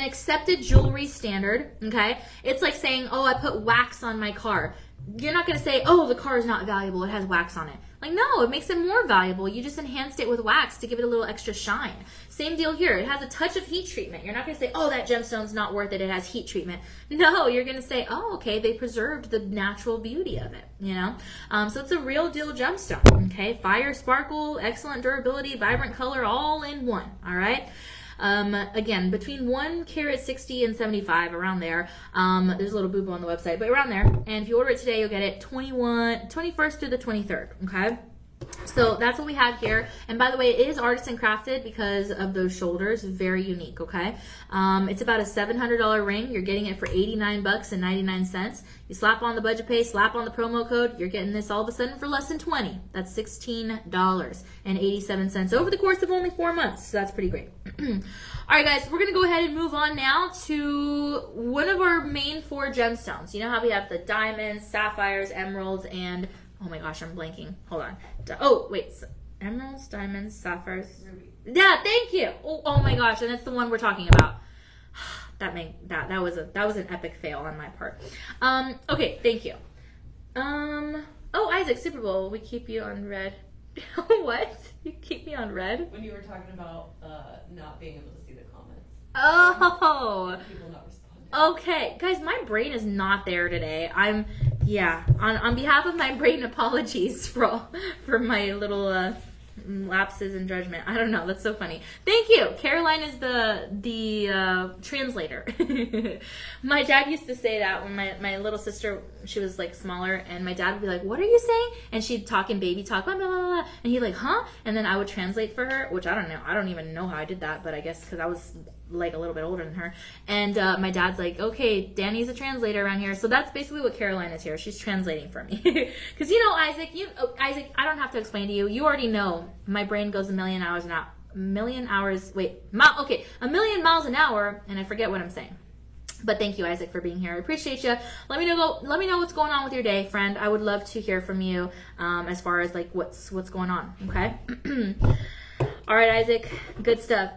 accepted jewelry standard, okay? It's like saying, oh, I put wax on my car. You're not going to say, oh, the car is not valuable, it has wax on it. Like, no, it makes it more valuable. You just enhanced it with wax to give it a little extra shine. Same deal here. It has a touch of heat treatment. You're not going to say, oh, that gemstone's not worth it, it has heat treatment. No, you're going to say, oh, okay, they preserved the natural beauty of it, you know? So it's a real deal gemstone, okay? Fire, sparkle, excellent durability, vibrant color, all in one, all right? Again, between 1 carat 60 and 75, around there. There's a little boo-boo on the website, but around there. And if you order it today, you'll get it 21st through the 23rd, okay? So that's what we have here. And by the way, it is artisan crafted because of those shoulders. Very unique, okay? It's about a $700 ring. You're getting it for $89.99. You slap on the budget pay, slap on the promo code, you're getting this all of a sudden for less than $20. That's $16.87 over the course of only 4 months. So that's pretty great. All right, guys, we're going to go ahead and move on now to one of our main 4 gemstones. You know how we have the diamonds, sapphires, emeralds, and oh my gosh, I'm blanking. Hold on. Oh, wait. Emeralds, diamonds, sapphires. Ruby. Yeah, thank you. Oh my gosh, and that's the one we're talking about. That was an epic fail on my part. Okay, thank you. Oh, Isaac, Super Bowl. We keep you on red. What? You keep me on red? When you were talking about not being able to see the comments. Oh. People not responding. Okay, guys, my brain is not there today. On behalf of my brain, apologies for my little lapses in judgment. I don't know, that's so funny. Thank you. Caroline is the translator. My dad used to say that when my little sister, she was like smaller, and my dad would be like, what are you saying? And she'd talk in baby talk, blah, blah, blah, blah. And he'd like, huh? And then I would translate for her, which I don't know. I don't even know how I did that, but I guess because I was like a little bit older than her. And my dad's like, okay, Danny's a translator around here. So that's basically what Caroline is here. She's translating for me. Because you know, Isaac, I don't have to explain to you. You already know my brain goes a million miles an hour, and I forget what I'm saying. But thank you, Isaac, for being here. I appreciate you. Let me know what's going on with your day, friend. I would love to hear from you as far as like what's going on. Okay. All right, Isaac. Good stuff.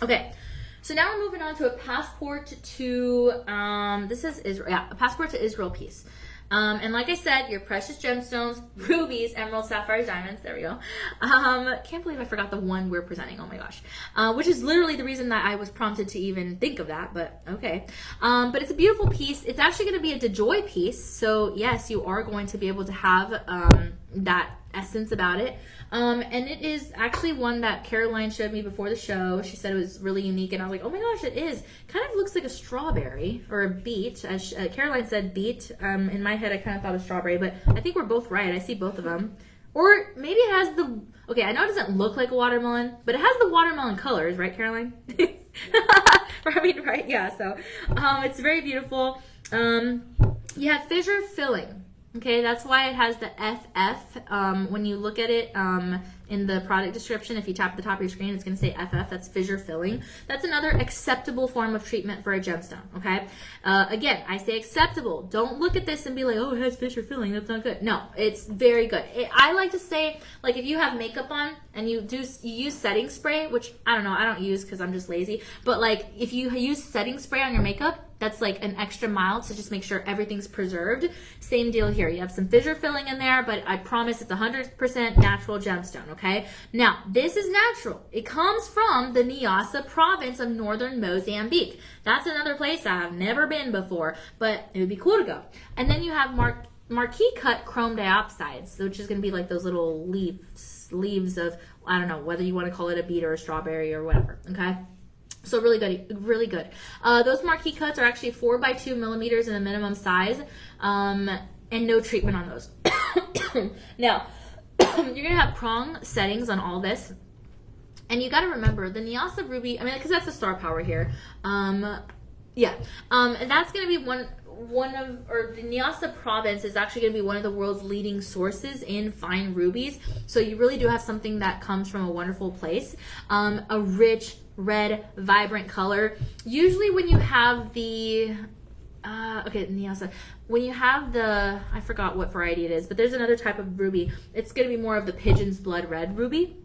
Okay, so now we're moving on to a passport to this is Israel. Yeah, a passport to Israel piece. And like I said, your precious gemstones, rubies, emeralds, sapphires, diamonds. There we go. Can't believe I forgot the one we're presenting. Oh my gosh. Which is literally the reason that I was prompted to even think of that, but okay. But it's a beautiful piece. It's actually going to be a DeJoy piece. So yes, you are going to be able to have that essence about it. And it is actually one that Caroline showed me before the show. She said it was really unique, and I was like, oh my gosh, it is. Kind of looks like a strawberry or a beet. As Caroline said, beet. In my head, I kind of thought of strawberry, but I think we're both right. I see both of them. Or maybe it has the, okay, I know it doesn't look like a watermelon, but it has the watermelon colors, right, Caroline? I mean, right? Yeah, so it's very beautiful. You have fissure filling. Okay, that's why it has the FF. When you look at it in the product description, if you tap the top of your screen, it's going to say FF. That's fissure filling. That's another acceptable form of treatment for a gemstone. Okay, again, I say acceptable. Don't look at this and be like, oh, it has fissure filling. That's not good. No, it's very good. I like to say, like, if you have makeup on and you use setting spray, which I don't know, I don't use because I'm just lazy. But like, if you use setting spray on your makeup, that's like an extra mile to just make sure everything's preserved. Same deal here. You have some fissure filling in there, but I promise it's 100% natural gemstone, okay? Now, this is natural. It comes from the Niassa province of northern Mozambique. That's another place I have never been before, but it would be cool to go. And then you have marquee cut chrome dioxides, which is going to be like those little leaves of, I don't know, whether you want to call it a beet or a strawberry or whatever, okay? So really good, really good. Those marquee cuts are actually 4 by 2 millimeters in the minimum size, and no treatment on those. Now, you're gonna have prong settings on all this, and you got to remember the Niassa ruby. I mean, because that's the star power here. Yeah, and that's gonna be the Niassa province is actually going to be one of the world's leading sources in fine rubies. So you really do have something that comes from a wonderful place. A rich, red, vibrant color. Usually when you have the, Niassa, when you have the, I forgot what variety it is, but there's another type of ruby. It's going to be more of the pigeon's blood red ruby.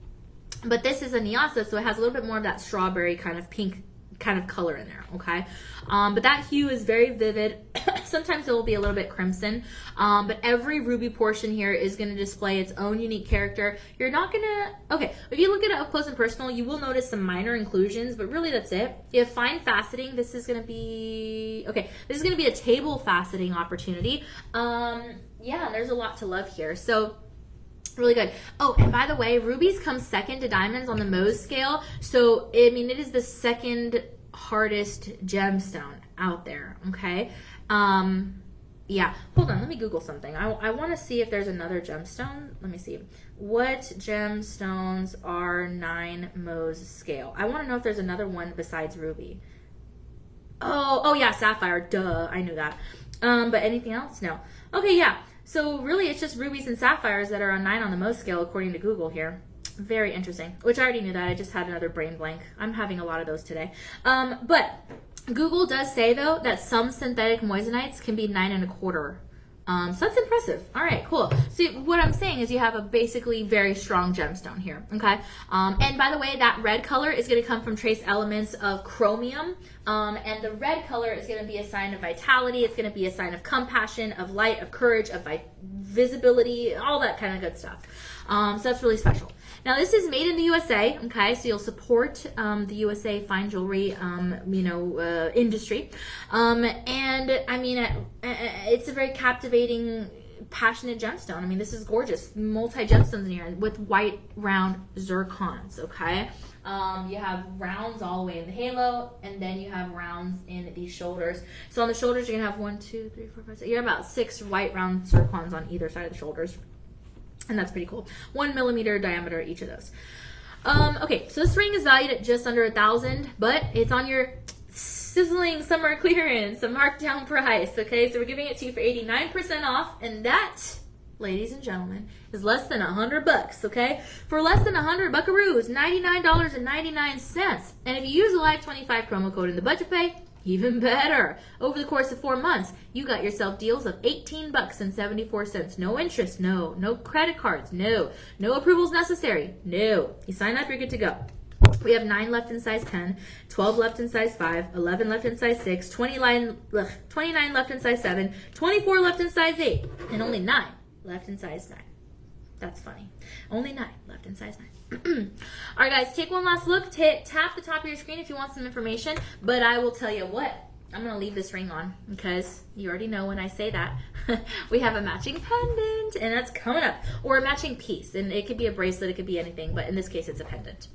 But this is a Niassa, so it has a little bit more of that strawberry kind of pink kind of color in there, okay? But that hue is very vivid. Sometimes it will be a little bit crimson, but every ruby portion here is going to display its own unique character. You're not going to, okay, if you look at it up close and personal, you will notice some minor inclusions, but really that's it. You have fine faceting. This is going to be, okay, this is going to be a table faceting opportunity. Yeah, there's a lot to love here. So really good. Oh, and by the way, rubies come second to diamonds on the Mohs scale. So, I mean, it is the second hardest gemstone out there, okay? Yeah, hold on, let me Google something. I want to see if there's another gemstone. Let me see. What gemstones are 9 Mohs scale? I want to know if there's another one besides ruby. Oh yeah, sapphire, duh, I knew that. But anything else? No. Okay, yeah. So really, it's just rubies and sapphires that are on 9 on the Mohs scale, according to Google here. Very interesting, which I already knew that. I just had another brain blank. I'm having a lot of those today. But Google does say, though, that some synthetic moissanites can be 9 1/4. So that's impressive. All right, cool. So what I'm saying is you have a basically very strong gemstone here, okay? And by the way, that red color is going to come from trace elements of chromium. And the red color is going to be a sign of vitality. It's going to be a sign of compassion, of light, of courage, of visibility, all that kind of good stuff. So that's really special. Now, this is made in the USA, okay? So you'll support the USA fine jewelry, industry. And, I mean, it's a very captivating, passionate gemstone. I mean, this is gorgeous. Multi-gemstones in here with white, round zircons, okay? You have rounds all the way in the halo, and then you have rounds in these shoulders. So on the shoulders, you're going to have 1, 2, 3, 4, 5, 6. You have about 6 white round zircons on either side of the shoulders. And that's pretty cool. 1 millimeter diameter each of those. Okay, so this ring is valued at just under $1,000, but it's on your sizzling summer clearance, a markdown price. Okay, so we're giving it to you for 89% off, and that, ladies and gentlemen, is less than $100. Okay, for less than 100 buckaroos, $99.99. And if you use the Live25 promo code in the budget pay, even better. Over the course of 4 months, you got yourself deals of $18.74. No interest, no credit cards, no approvals necessary, no. You sign up, you're good to go. We have 9 left in size 10, 12 left in size 5, 11 left in size 6, 29 left in size 7, 24 left in size 8, and only 9 left in size 9. That's funny. Only 9 left in size 9. All right, guys, take one last look. Tap the top of your screen if you want some information. But I will tell you what, I'm going to leave this ring on because you already know when I say that. We have a matching pendant, and that's coming up. Or a matching piece, and it could be a bracelet, it could be anything, but in this case, it's a pendant.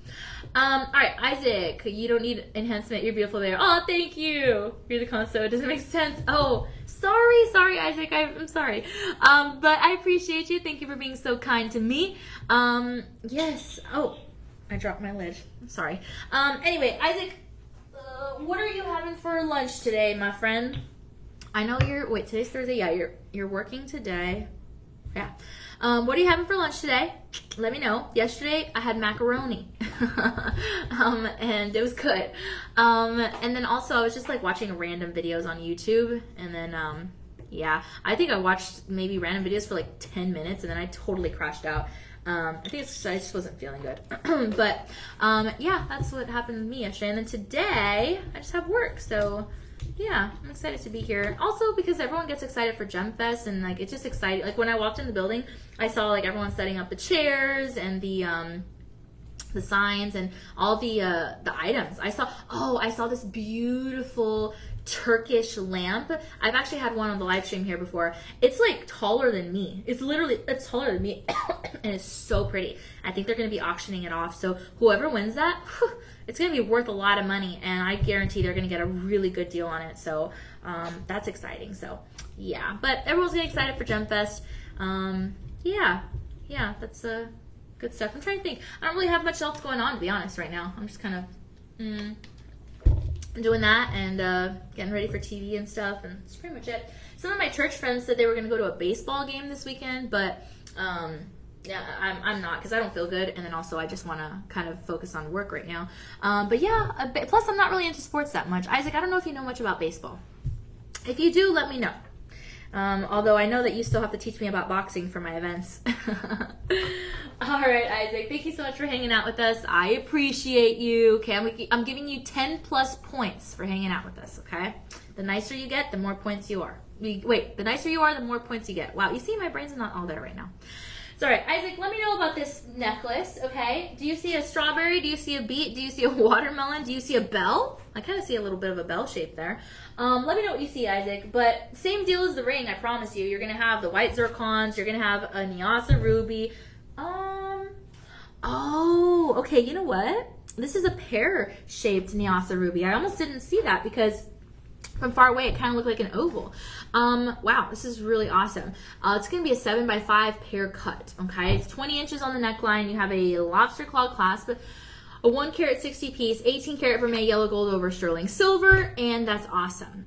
All right, Isaac, you don't need enhancement. You're beautiful there. Oh, thank you. You're the console. It doesn't make sense. Oh, sorry, Isaac. I'm sorry. But I appreciate you. Thank you for being so kind to me. Yes. Oh, I dropped my lid. I'm sorry. Anyway, Isaac, what are you having for lunch today, my friend? I know wait, today's Thursday. Yeah, you're working today. Yeah. What are you having for lunch today? Let me know. Yesterday, I had macaroni. And it was good. And then also, I was just like watching random videos on YouTube. And then, yeah, I think I watched maybe random videos for like 10 minutes. And then I totally crashed out. I think it's just, I just wasn't feeling good. But, yeah, that's what happened with me yesterday. And then today, I just have work. So, yeah, I'm excited to be here. Also, because everyone gets excited for Gem Fest, and like it's just exciting. Like when I walked in the building, I saw like everyone setting up the chairs and the signs and all the items. I saw this beautiful Turkish lamp. I've actually had one on the live stream here before. It's like taller than me. It's taller than me, and it's so pretty. I think they're going to be auctioning it off. So whoever wins that, it's going to be worth a lot of money, and I guarantee they're going to get a really good deal on it. So that's exciting. So yeah, but everyone's getting excited for Gem Fest. Yeah, that's good stuff. I'm trying to think. I don't really have much else going on, to be honest, right now. I'm just kind of doing that and getting ready for TV and stuff, and that's pretty much it. Some of my church friends said they were going to go to a baseball game this weekend, but yeah, I'm not, because I don't feel good, and then also I just want to kind of focus on work right now. But yeah, plus I'm not really into sports that much. Isaac, I don't know if you know much about baseball. If you do, let me know. Although I know that you still have to teach me about boxing for my events. All right, Isaac, thank you so much for hanging out with us. I appreciate you. Okay, I'm giving you 10 plus points for hanging out with us, okay? The nicer you get, the more points you are. Wait, the nicer you are, the more points you get. Wow, you see my brain's not all there right now. So, all right, Isaac, let me know about this necklace, okay? Do you see a strawberry? Do you see a beet? Do you see a watermelon? Do you see a bell? I kind of see a little bit of a bell shape there. Let me know what you see, Isaac. But same deal as the ring, I promise you. You're going to have the white zircons. You're going to have a Nyasa ruby. Oh, okay, you know what? This is a pear-shaped Nyasa ruby. I almost didn't see that because from far away, it kind of looked like an oval. Wow, this is really awesome. It's going to be a 7x5 pear cut, okay? It's 20 inches on the neckline. You have a lobster claw clasp, a 1 carat 60 piece, 18 karat vermeil yellow gold over sterling silver, and that's awesome.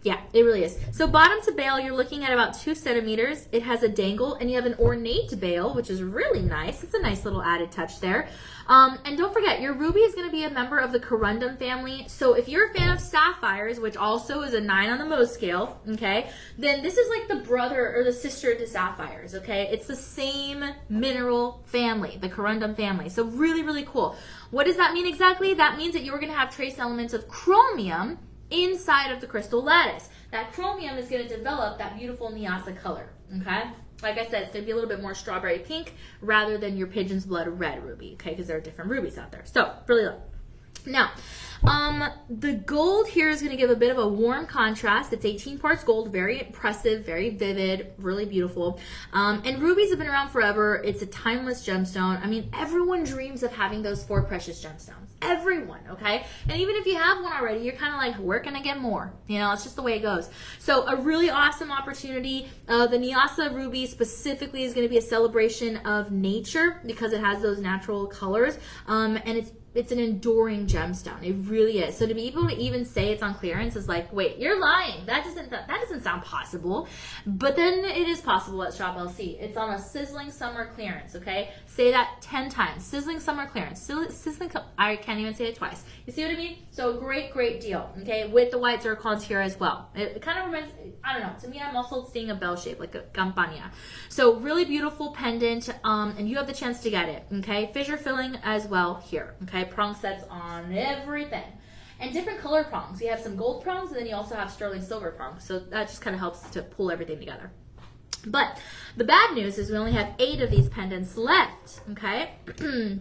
Yeah, it really is. So bottom to bail, you're looking at about 2 centimeters. It has a dangle, and you have an ornate bail, which is really nice. It's a nice little added touch there. And don't forget, your ruby is going to be a member of the corundum family. So if you're a fan of sapphires, which also is a 9 on the Mohs scale, okay, then this is like the brother or the sister to sapphires, okay? It's the same mineral family, the corundum family. So really, really cool. What does that mean exactly? That means that you're going to have trace elements of chromium inside of the crystal lattice. That chromium is going to develop that beautiful Nyasa color, okay? Like I said, it's going to be a little bit more strawberry pink rather than your pigeon's blood red ruby, okay? Because there are different rubies out there. So, really low. Now, the gold here is going to give a bit of a warm contrast. It's 18 parts gold, very impressive, very vivid, really beautiful. And rubies have been around forever. It's a timeless gemstone. I mean, everyone dreams of having those 4 precious gemstones. Everyone, okay? And even if you have one already, you're kind of like, where can I get more? You know, it's just the way it goes. So a really awesome opportunity. The Nyasa ruby specifically is going to be a celebration of nature because it has those natural colors. And it's an enduring gemstone. It really is. So to be able to even say it's on clearance is like, wait, you're lying. That doesn't sound possible. But then it is possible at Shop LC. It's on a sizzling summer clearance, okay? Say that 10 times. Sizzling summer clearance. I can't even say it twice. You see what I mean? So great, great deal, okay? With the white zircons here as well. It kind of reminds, I don't know. To me, I'm also seeing a bell shape, like a campana. So really beautiful pendant, and you have the chance to get it, okay? Fissure filling as well here, okay? Prong sets on everything. And different color prongs. You have some gold prongs, and then you also have sterling silver prongs. So that just kind of helps to pull everything together. But the bad news is we only have 8 of these pendants left, okay?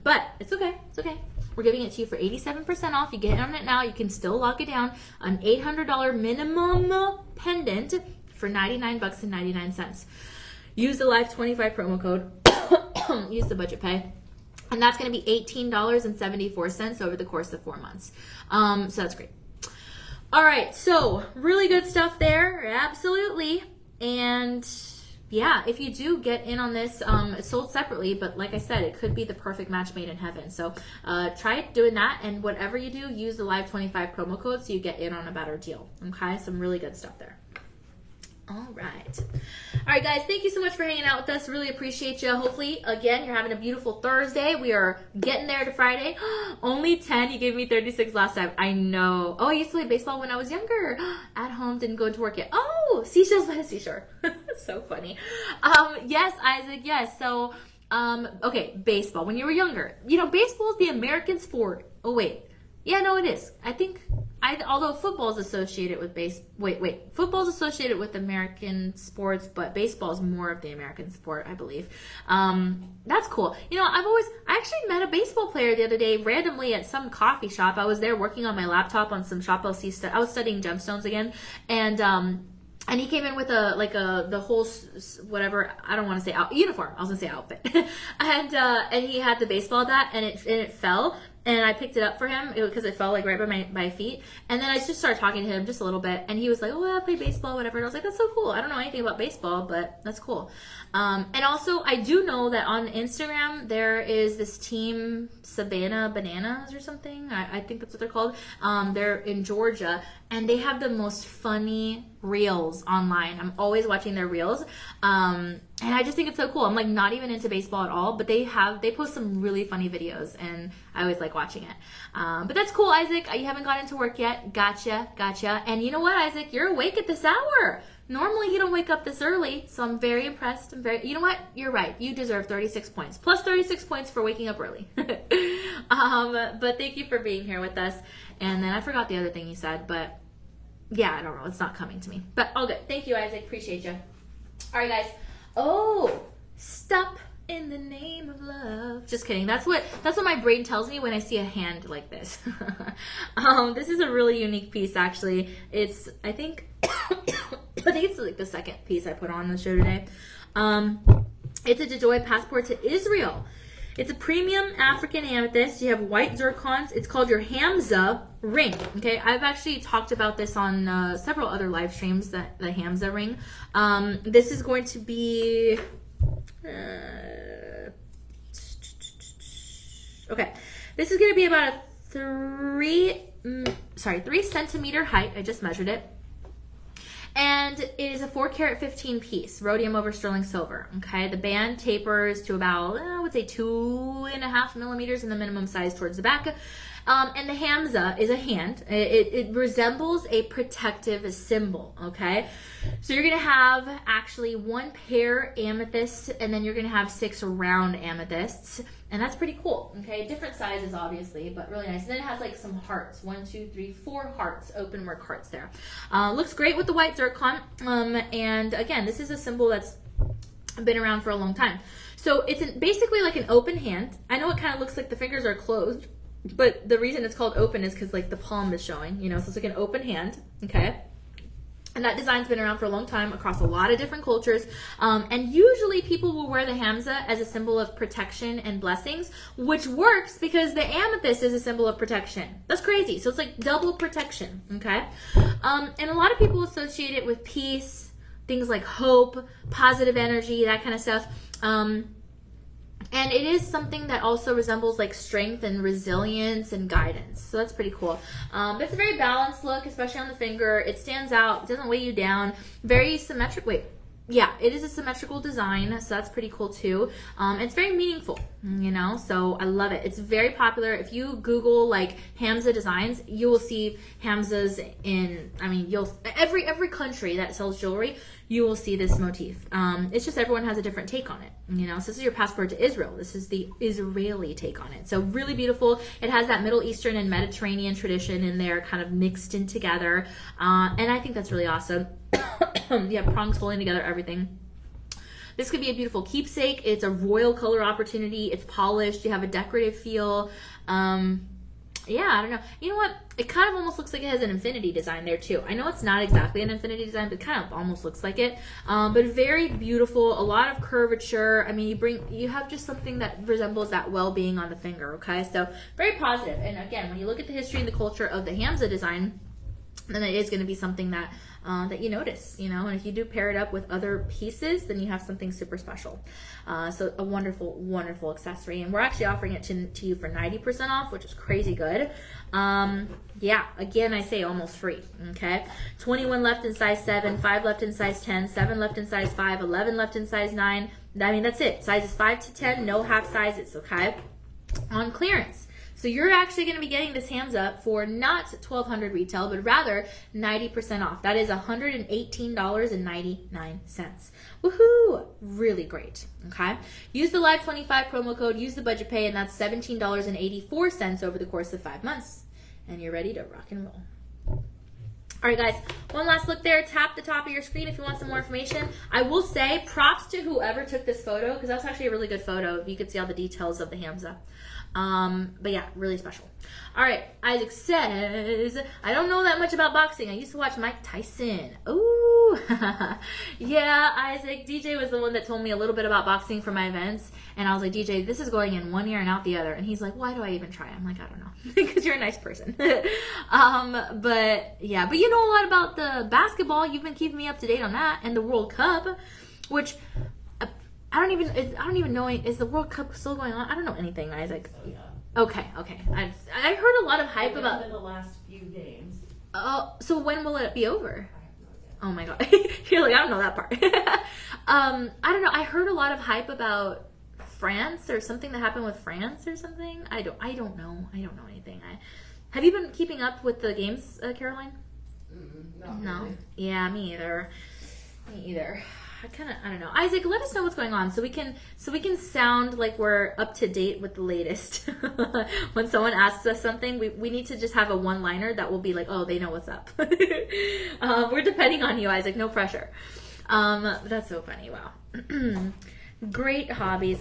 But it's okay. It's okay. We're giving it to you for 87% off. You get on it now. You can still lock it down. An $800 minimum pendant for $99.99. Use the Live25 promo code. Use the budget pay. And that's going to be $18.74 over the course of 4 months. So that's great. All right, so really good stuff there, absolutely. And yeah, if you do get in on this, it's sold separately, but like I said, it could be the perfect match made in heaven. So try doing that, and whatever you do, use the Live25 promo code so you get in on a better deal. Okay, some really good stuff there. All right. All right, guys, thank you so much for hanging out with us. Really appreciate you. Hopefully, again, you're having a beautiful Thursday. We are getting there to Friday. Only 10. You gave me 36 last time. I know. Oh, I used to play baseball when I was younger. At home, didn't go to work yet. Oh, seashells by the seashore. So funny. Yes, Isaac, yes. So, okay, baseball. When you were younger, you know, baseball is the American sport. Oh, wait. Yeah, no, it is. I think, although football is associated with football is associated with American sports, but baseball is more of the American sport, I believe. That's cool. You know, I actually met a baseball player the other day randomly at some coffee shop. I was there working on my laptop on some Shop LC stuff. I was studying gemstones again, and he came in with the whole whatever, I don't want to say uniform. I was gonna say outfit, and he had the baseball bat, and it fell. And I picked it up for him because it fell like right by my feet. And then I just started talking to him just a little bit. And he was like, oh, I play baseball, whatever. And I was like, that's so cool. I don't know anything about baseball, but that's cool. And also, I do know that on Instagram, there is this team, Savannah Bananas or something. I think that's what they're called. They're in Georgia. And they have the most funny reels online. I'm always watching their reels. And I just think it's so cool. I'm like not even into baseball at all, but they post some really funny videos, and I always like watching it. But that's cool, Isaac. You haven't gone into work yet. Gotcha. And you know what, Isaac? You're awake at this hour. Normally you don't wake up this early, so I'm very impressed. You know what? You're right. You deserve 36 points. Plus 36 points for waking up early. But thank you for being here with us. And then I forgot the other thing you said, but yeah, I don't know. It's not coming to me. But all good. Thank you, Isaac. Appreciate you. All right, guys. Oh, stop in the name of love. Just kidding. That's what my brain tells me when I see a hand like this. This is a really unique piece, actually. I think it's like the second piece I put on the show today. It's a DeJoy passport to Israel. It's a premium African amethyst. You have white zircons. It's called your Hamza ring. Okay, I've actually talked about this on several other live streams, the Hamza ring. This is going to be... okay, this is going to be about a 3 centimeter height. I just measured it. And it is a 4 carat 15 piece, rhodium over sterling silver. Okay, the band tapers to about, I would say 2.5 millimeters in the minimum size towards the back. And the Hamza is a hand. It resembles a protective symbol, okay? So you're going to have actually 1 pair amethyst, and then you're going to have 6 round amethysts. And that's pretty cool, okay? Different sizes, obviously, but really nice. And then it has like some hearts. 1, 2, 3, 4 hearts, open work hearts there. Looks great with the white zircon. And again, this is a symbol that's been around for a long time. So it's basically like an open hand. I know it kind of looks like the fingers are closed, but the reason it's called open is because like the palm is showing, you know, so it's like an open hand, okay? And that design's been around for a long time across a lot of different cultures. And usually people will wear the Hamza as a symbol of protection and blessings, which works because the amethyst is a symbol of protection. That's crazy. So it's like double protection, okay? And a lot of people associate it with peace, things like hope, positive energy, that kind of stuff. And it is something that also resembles like strength and resilience and guidance. So that's pretty cool. But it's a very balanced look, especially on the finger. It stands out. It doesn't weigh you down. Very symmetric. Yeah, it is a symmetrical design, so that's pretty cool too. It's very meaningful, you know, so I love it. It's very popular. If you Google like Hamza designs, you will see Hamzas in, I mean, every country that sells jewelry, you will see this motif. It's just everyone has a different take on it, you know. So this is your passport to Israel. This is the Israeli take on it. So really beautiful. It has that Middle Eastern and Mediterranean tradition in there, kind of mixed in together, and I think that's really awesome. You have prongs holding together everything. This could be a beautiful keepsake. It's a royal color opportunity. It's polished. You have a decorative feel. Yeah, I don't know. You know what? It kind of almost looks like it has an infinity design there too. I know it's not exactly an infinity design, but it kind of almost looks like it. But very beautiful, a lot of curvature. I mean, you have just something that resembles that well-being on the finger, okay? So very positive. And again, when you look at the history and the culture of the Hamza design, then it is going to be something that that you notice, you know, and if you do pair it up with other pieces, then you have something super special. So a wonderful, wonderful accessory, and we're actually offering it to you for 90% off, which is crazy good. Yeah, again, I say almost free, okay? 21 left in size 7, 5 left in size 10, 7 left in size 5, 11 left in size 9. I mean, that's it. Sizes 5 to 10, no half sizes, okay? On clearance. So you're actually going to be getting this Hamza for not $1,200 retail, but rather 90% off. That is $118.99. Woohoo! Really great. Okay. Use the Live25 promo code, use the budget pay, and that's $17.84 over the course of 5 months. And you're ready to rock and roll. All right, guys, one last look there. Tap the top of your screen if you want some more information. I will say props to whoever took this photo, because that's actually a really good photo. You could see all the details of the Hamza. But yeah, really special. All right, Isaac says, I don't know that much about boxing. I used to watch Mike Tyson. Ooh, yeah, Isaac. DJ was the one that told me a little bit about boxing for my events. And I was like, DJ, this is going in one ear and out the other. And he's like, why do I even try? I'm like, I don't know. Because you're a nice person. But yeah, but you know a lot about the basketball. You've been keeping me up to date on that, and the World Cup, which I don't even know. Is the World Cup still going on? I don't know anything, Isaac. Oh, yeah. Okay. I heard a lot of hype about in the last few games. Oh, so when will it be over? I have no idea. Oh my god. You're like, I don't know that part. I don't know. I heard a lot of hype about France or something that happened with France or something. I don't know. I don't know anything. Have you been keeping up with the games, Caroline? No. Really. Yeah, me either. I don't know. Isaac, let us know what's going on so we can sound like we're up to date with the latest. When someone asks us something, we need to just have a one-liner that will be like, oh, they know what's up. We're depending on you, Isaac. No pressure. That's so funny. Wow. Great hobbies.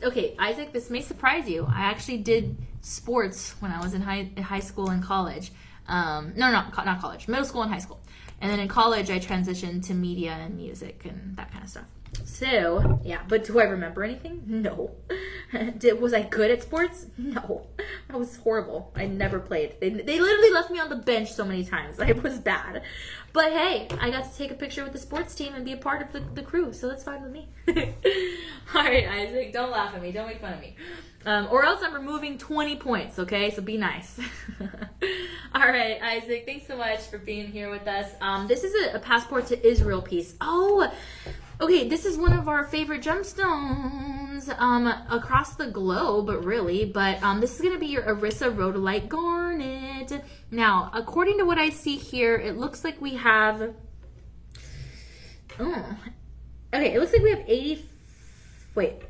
Okay, Isaac, this may surprise you. I actually did sports when I was in high school and college. Not college, middle school and high school. And then in college, I transitioned to media and music and that kind of stuff. So, yeah. But do I remember anything? No. Was I good at sports? No. I was horrible. I never played. They literally left me on the bench so many times. I was bad. But hey, I got to take a picture with the sports team and be a part of the crew. So that's fine with me. All right, Isaac. Don't laugh at me. Don't make fun of me. Or else I'm removing 20 points, okay? So be nice. All right, Isaac, thanks so much for being here with us. This is a passport to Israel piece. Oh, okay, this is one of our favorite gemstones across the globe, really. But this is going to be your Arissa rhodolite garnet. Now, according to what I see here, it looks like we have... Oh, okay, it looks like we have 80... Wait.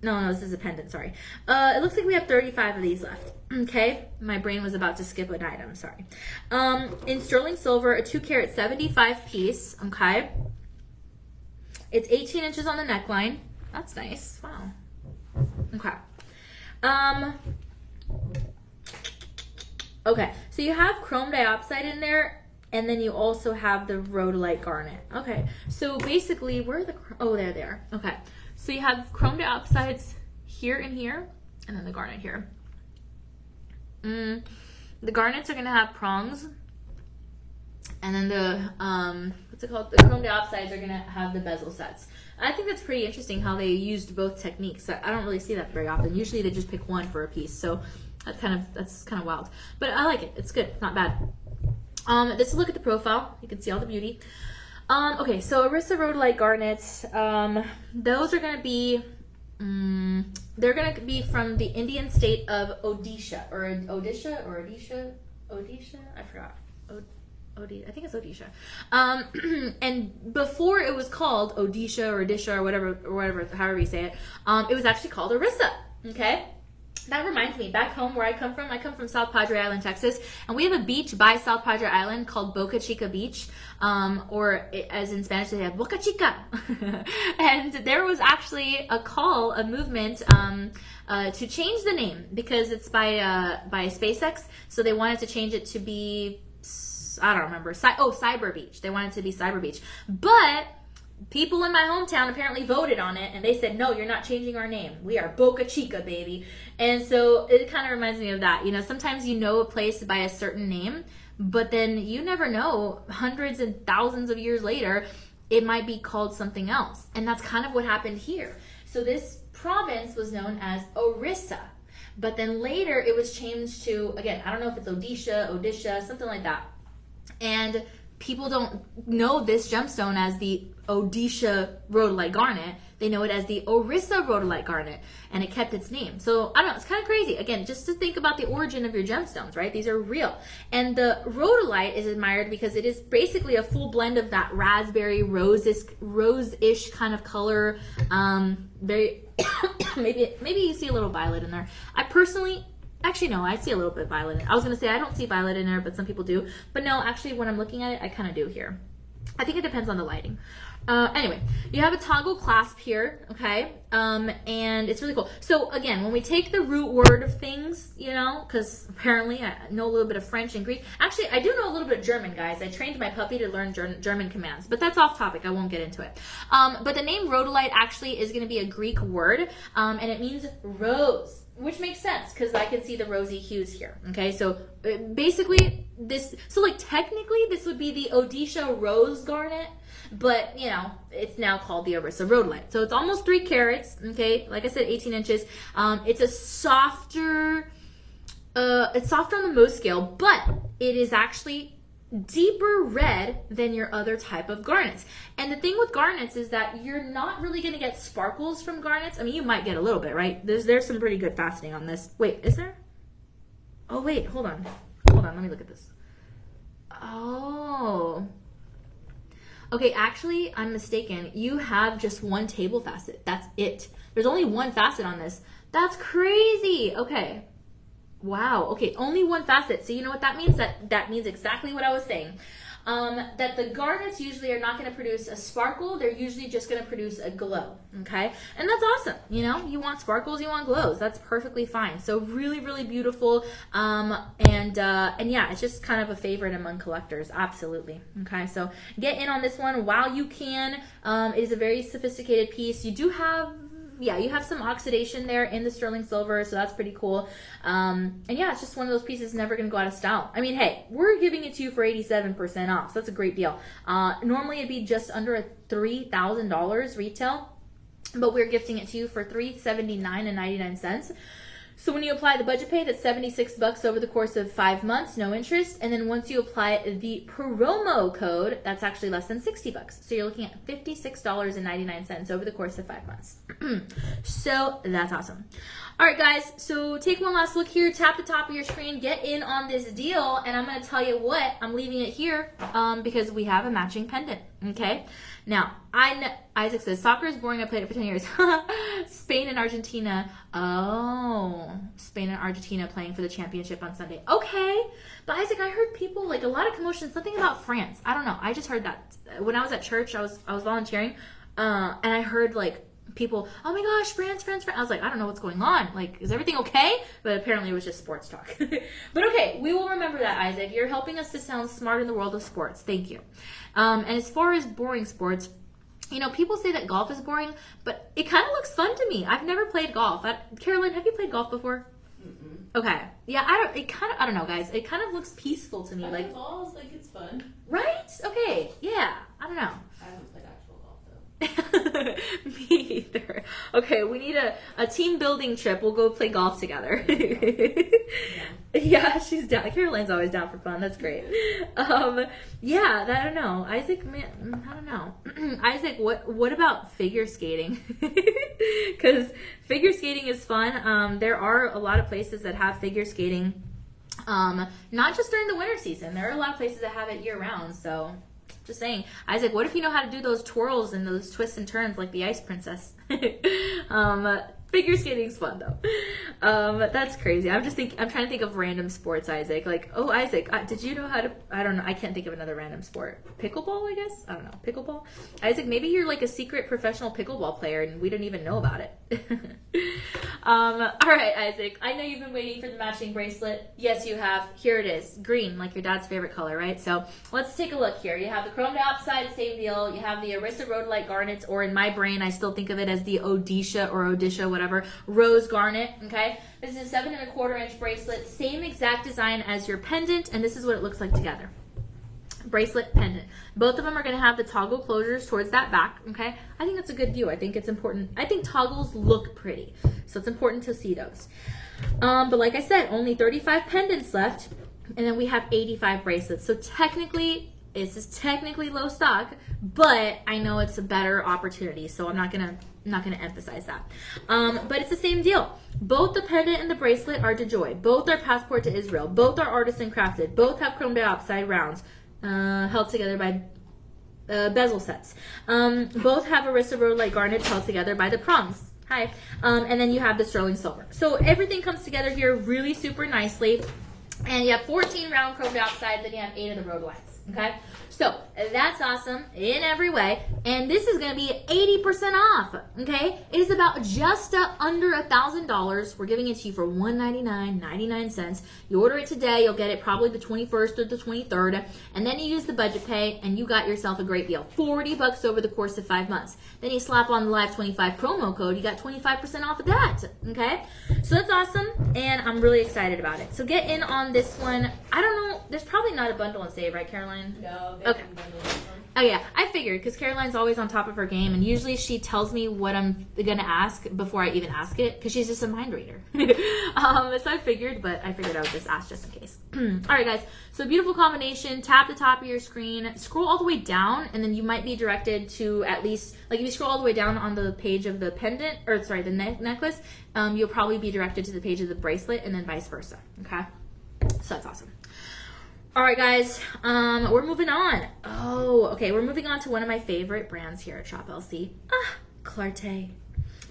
No, this is a pendant, sorry. It looks like we have 35 of these left. Okay, my brain was about to skip an item, sorry. In sterling silver, a 2-carat 75 piece, okay? It's 18 inches on the neckline. That's nice, wow. Okay. Okay, so you have chrome diopside in there, and then you also have the rhodolite garnet. Okay, so basically, where are the, oh, there they are. Okay. So you have chrome diopsides here and here, and then the garnet here. The garnets are going to have prongs, and then the, what's it called? The chrome diopsides are going to have the bezel sets. I think that's pretty interesting how they used both techniques. I don't really see that very often. Usually they just pick one for a piece, so that's kind of wild. But I like it. It's good. It's not bad. Let's look at the profile. You can see all the beauty. Okay, so Arissa rhodolite garnets, those are going to be, they're going to be from the Indian state of Odisha, Odisha, I forgot, I think it's Odisha, and before it was called Odisha or whatever, however you say it, it was actually called Arissa, okay? That reminds me, back home where I come from South Padre Island, Texas, and we have a beach by South Padre Island called Boca Chica Beach, as in Spanish they have Boca Chica. And there was actually a movement to change the name because it's by SpaceX, so they wanted to change it to be, I don't remember, Cyber Beach. They wanted it to be Cyber Beach, but people in my hometown apparently voted on it, and they said, no, you're not changing our name. We are Boca Chica, baby. And so it kind of reminds me of that. You know, sometimes you know a place by a certain name, but then you never know, hundreds and thousands of years later, it might be called something else. And that's kind of what happened here. So this province was known as Orissa. But then later it was changed to, again, I don't know if it's Odisha, something like that. And people don't know this gemstone as the Odisha rhodolite garnet. They know it as the Orissa rhodolite garnet, and it kept its name. So I don't know, it's kind of crazy. Again, just to think about the origin of your gemstones, right? These are real. And the rhodolite is admired because it is basically a full blend of that raspberry rose-ish kind of color. Very maybe you see a little violet in there. I personally, actually, no, I see a little bit violet in it. I was going to say I don't see violet in there, but some people do. But no, actually, when I'm looking at it, I kind of do here. I think it depends on the lighting. Anyway, you have a toggle clasp here, okay? And it's really cool. So, again, when we take the root word of things, you know, because apparently I know a little bit of French and Greek. Actually, I do know a little bit of German, guys. I trained my puppy to learn German commands, but that's off topic. I won't get into it. But the name rhodolite actually is going to be a Greek word, and it means rose, which makes sense because I can see the rosy hues here. Okay, so basically technically this would be the Odisha rose garnet, but you know, it's now called the Orissa rhodolite. So it's almost 3 carats. Okay, like I said, 18 inches. It's a softer, it's softer on the Mohs scale, but it is actually deeper red than your other type of garnets. And the thing with garnets is that you're not really going to get sparkles from garnets. I mean, you might get a little bit, right? There's some pretty good faceting on this. Wait, is there? Oh, wait, hold on, let me look at this. Oh, okay, actually, I'm mistaken. You have just one table facet. That's it. There's only one facet on this. That's crazy. Okay. Wow. Okay, only one facet. So you know what that means? That means exactly what I was saying. That the garnets usually are not going to produce a sparkle. They're usually just going to produce a glow. Okay, and that's awesome. You know, you want sparkles, you want glows. That's perfectly fine. So really, really beautiful. And yeah, it's just kind of a favorite among collectors. Absolutely. Okay, so get in on this one while you can. It is a very sophisticated piece. You do have. Yeah, you have some oxidation there in the sterling silver, so that's pretty cool. And yeah, it's just one of those pieces never going to go out of style. I mean, hey, we're giving it to you for 87% off, so that's a great deal. Normally it'd be just under $3,000 retail, but we're gifting it to you for $379.99. So when you apply the budget pay, that's $76 over the course of 5 months, no interest. And then once you apply the promo code, that's actually less than $60. So you're looking at $56.99 over the course of 5 months. So that's awesome. All right, guys. So take one last look here. Tap the top of your screen. Get in on this deal. And I'm going to tell you what. I'm leaving it here because we have a matching pendant. Okay. Now, Isaac says, soccer is boring. I played it for 10 years. Spain and Argentina. Oh, Spain and Argentina playing for the championship on Sunday. Okay. But Isaac, I heard people, like a lot of commotion, something about France. I don't know. I just heard that. When I was at church, I was volunteering. And I heard like people, oh my gosh, France. I was like, I don't know what's going on. Like, is everything okay? But apparently it was just sports talk. But okay, we will remember that, Isaac. You're helping us to sound smart in the world of sports. Thank you. And as far as boring sports, you know, people say that golf is boring, but it kind of looks fun to me. I've never played golf. Carolyn, have you played golf before? Mm-mm. Okay. Yeah, I don't know, guys. It kind of looks peaceful to me. Like balls, like it's fun. Right? Okay. Yeah. I don't know. I haven't played actual golf though. Me either. Okay, we need a team building trip. We'll go play golf together. Yeah, she's down. Caroline's always down for fun. That's great. Yeah, I don't know. Isaac, man, I don't know. Isaac, what about figure skating? Because figure skating is fun. There are a lot of places that have figure skating, not just during the winter season. There are a lot of places that have it year round, so just saying. Isaac, what if you know how to do those twirls and those twists and turns like the Ice Princess? Figure skating's fun though. That's crazy. I'm trying to think of random sports, Isaac. Like, oh, Isaac, did you know how to? I don't know. I can't think of another random sport. Pickleball, I guess. I don't know. Pickleball. Isaac, maybe you're like a secret professional pickleball player and we didn't even know about it. All right, Isaac. I know you've been waiting for the matching bracelet. Yes, you have. Here it is, green, like your dad's favorite color, right? So let's take a look here. You have the chrome dioxide, same deal. You have the Arista rhodolite garnets, or in my brain, I still think of it as the Odisha, whatever, rose garnet. Okay, this is a 7 1/4 inch bracelet, same exact design as your pendant, and this is what it looks like together. Bracelet, pendant. Both of them are going to have the toggle closures towards that back. Okay, I think that's a good view. I think it's important. I think toggles look pretty, so it's important to see those. But like I said, only 35 pendants left, and then we have 85 bracelets. So technically, this is technically low stock, but I know it's a better opportunity, so I'm not gonna emphasize that. But it's the same deal. Both the pendant and the bracelet are DeJoy. Both are passport to Israel. Both are artisan crafted. Both have chrome dioxide rounds held together by bezel sets. Both have Arista rhodolite garnets held together by the prongs. Hi. And then you have the sterling silver. So everything comes together here really super nicely. And you have 14 round chrome dioxide, then you have 8 of the rhodolites. Okay, so that's awesome in every way, and this is going to be 80% off. Okay, it is about just under $1,000. We're giving it to you for $199.99. You order it today, you'll get it probably the 21st or the 23rd, and then you use the budget pay, and you got yourself a great deal. $40 over the course of 5 months. Then you slap on the Live 25 promo code, you got 25% off of that. Okay, so that's awesome, and I'm really excited about it. So get in on this one. I don't know. There's probably not a bundle and save, right, Caroline? No. Okay. Oh yeah, I figured because Caroline's always on top of her game, and usually she tells me what I'm gonna ask before I even ask it because she's just a mind reader. So I figured I would just ask just in case. All right, guys. So beautiful combination. Tap the top of your screen, scroll all the way down, and then you might be directed to at least like if you scroll all the way down on the page of the pendant, or sorry, the necklace, you'll probably be directed to the page of the bracelet, and then vice versa. Okay, so that's awesome. All right, guys, we're moving on. Oh, okay, we're moving on to one of my favorite brands here at Shop LC. Clarté.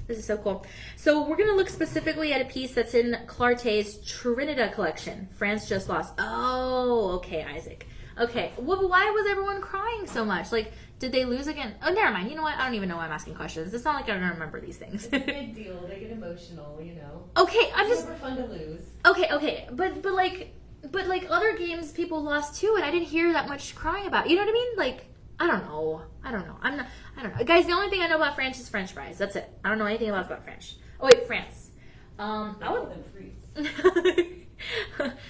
This is so cool. So we're going to look specifically at a piece that's in Clarté's Trinidad collection. France just lost. Oh, okay, Isaac. Okay, well, why was everyone crying so much? Like, did they lose again? Oh, never mind. You know what? I don't even know why I'm asking questions. It's not like I don't remember these things. It's a big deal. They get emotional, you know. Okay, I'm just... It's never fun to lose. Okay, but like other games people lost too, and I didn't hear that much crying about. You know what I mean? Like, I don't know. I don't know. Guys, the only thing I know about France is French fries. That's it. I don't know anything else about French. Oh wait, France. I would than freeze.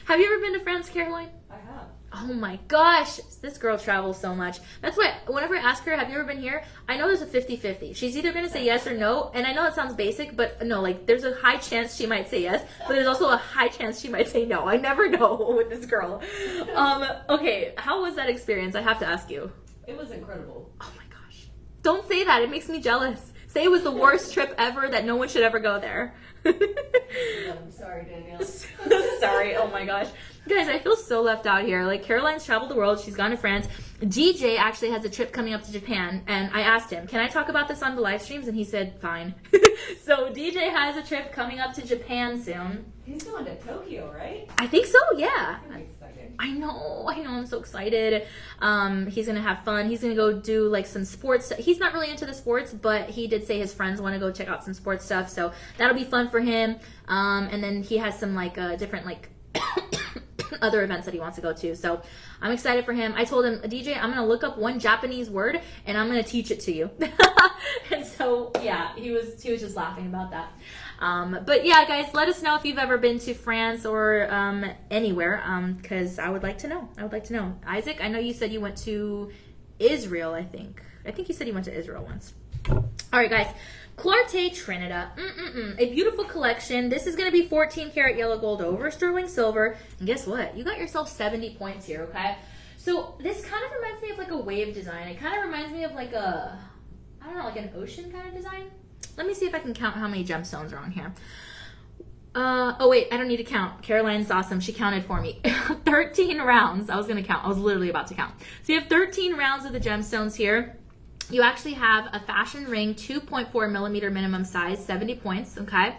Have you ever been to France, Caroline? I have. Oh my gosh, this girl travels so much. That's why whenever I ask her, have you ever been here? I know there's a 50-50. She's either going to say yes or no, and I know it sounds basic, but no, like there's a high chance she might say yes, but there's also a high chance she might say no. I never know with this girl. Okay, how was that experience? I have to ask you. It was incredible. Oh my gosh. Don't say that. It makes me jealous. Say it was the worst trip ever, that no one should ever go there. I'm sorry, Danielle. Sorry. Oh my gosh. Guys, I feel so left out here. Like, Caroline's traveled the world. She's gone to France. DJ actually has a trip coming up to Japan, and I asked him, can I talk about this on the live streams? And he said, fine. So DJ has a trip coming up to Japan soon. He's going to Tokyo, right? I think so, yeah. I'm excited. I know, I'm so excited. He's gonna have fun. He's gonna go do like some sports. He's not really into the sports, but he did say his friends want to go check out some sports stuff, so that'll be fun for him. And then he has some like different like other events that he wants to go to, so I'm excited for him. I told him, DJ, I'm gonna look up one Japanese word and I'm gonna teach it to you. And so yeah, he was just laughing about that. But yeah, guys, let us know if you've ever been to France or anywhere, because I would like to know. Isaac, I know you said you went to Israel, I think you said you went to Israel once. All right, guys. Clarté Trinidad, a beautiful collection. This is going to be 14 karat yellow gold over sterling silver. And guess what? You got yourself 70 points here, okay? So this kind of reminds me of like a wave design. It kind of reminds me of like a, I don't know, like an ocean kind of design. Let me see if I can count how many gemstones are on here. Oh wait, I don't need to count. Caroline's awesome. She counted for me. 13 rounds. I was going to count. I was literally about to count. So you have 13 rounds of the gemstones here. You actually have a fashion ring, 2.4 millimeter minimum size, 70 points, okay?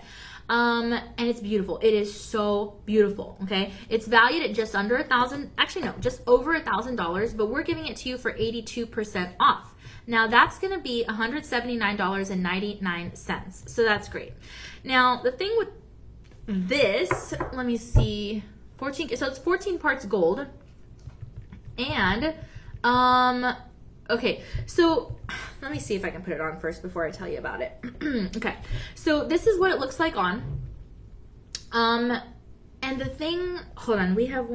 And it's beautiful. It is so beautiful, okay? It's valued at just under $1,000, actually no, just over $1,000, but we're giving it to you for 82% off. Now that's gonna be $179.99, so that's great. Now the thing with this, let me see, so it's 14 parts gold, and, okay, so let me see if I can put it on first before I tell you about it. Okay, so this is what it looks like on. And the thing, hold on, we have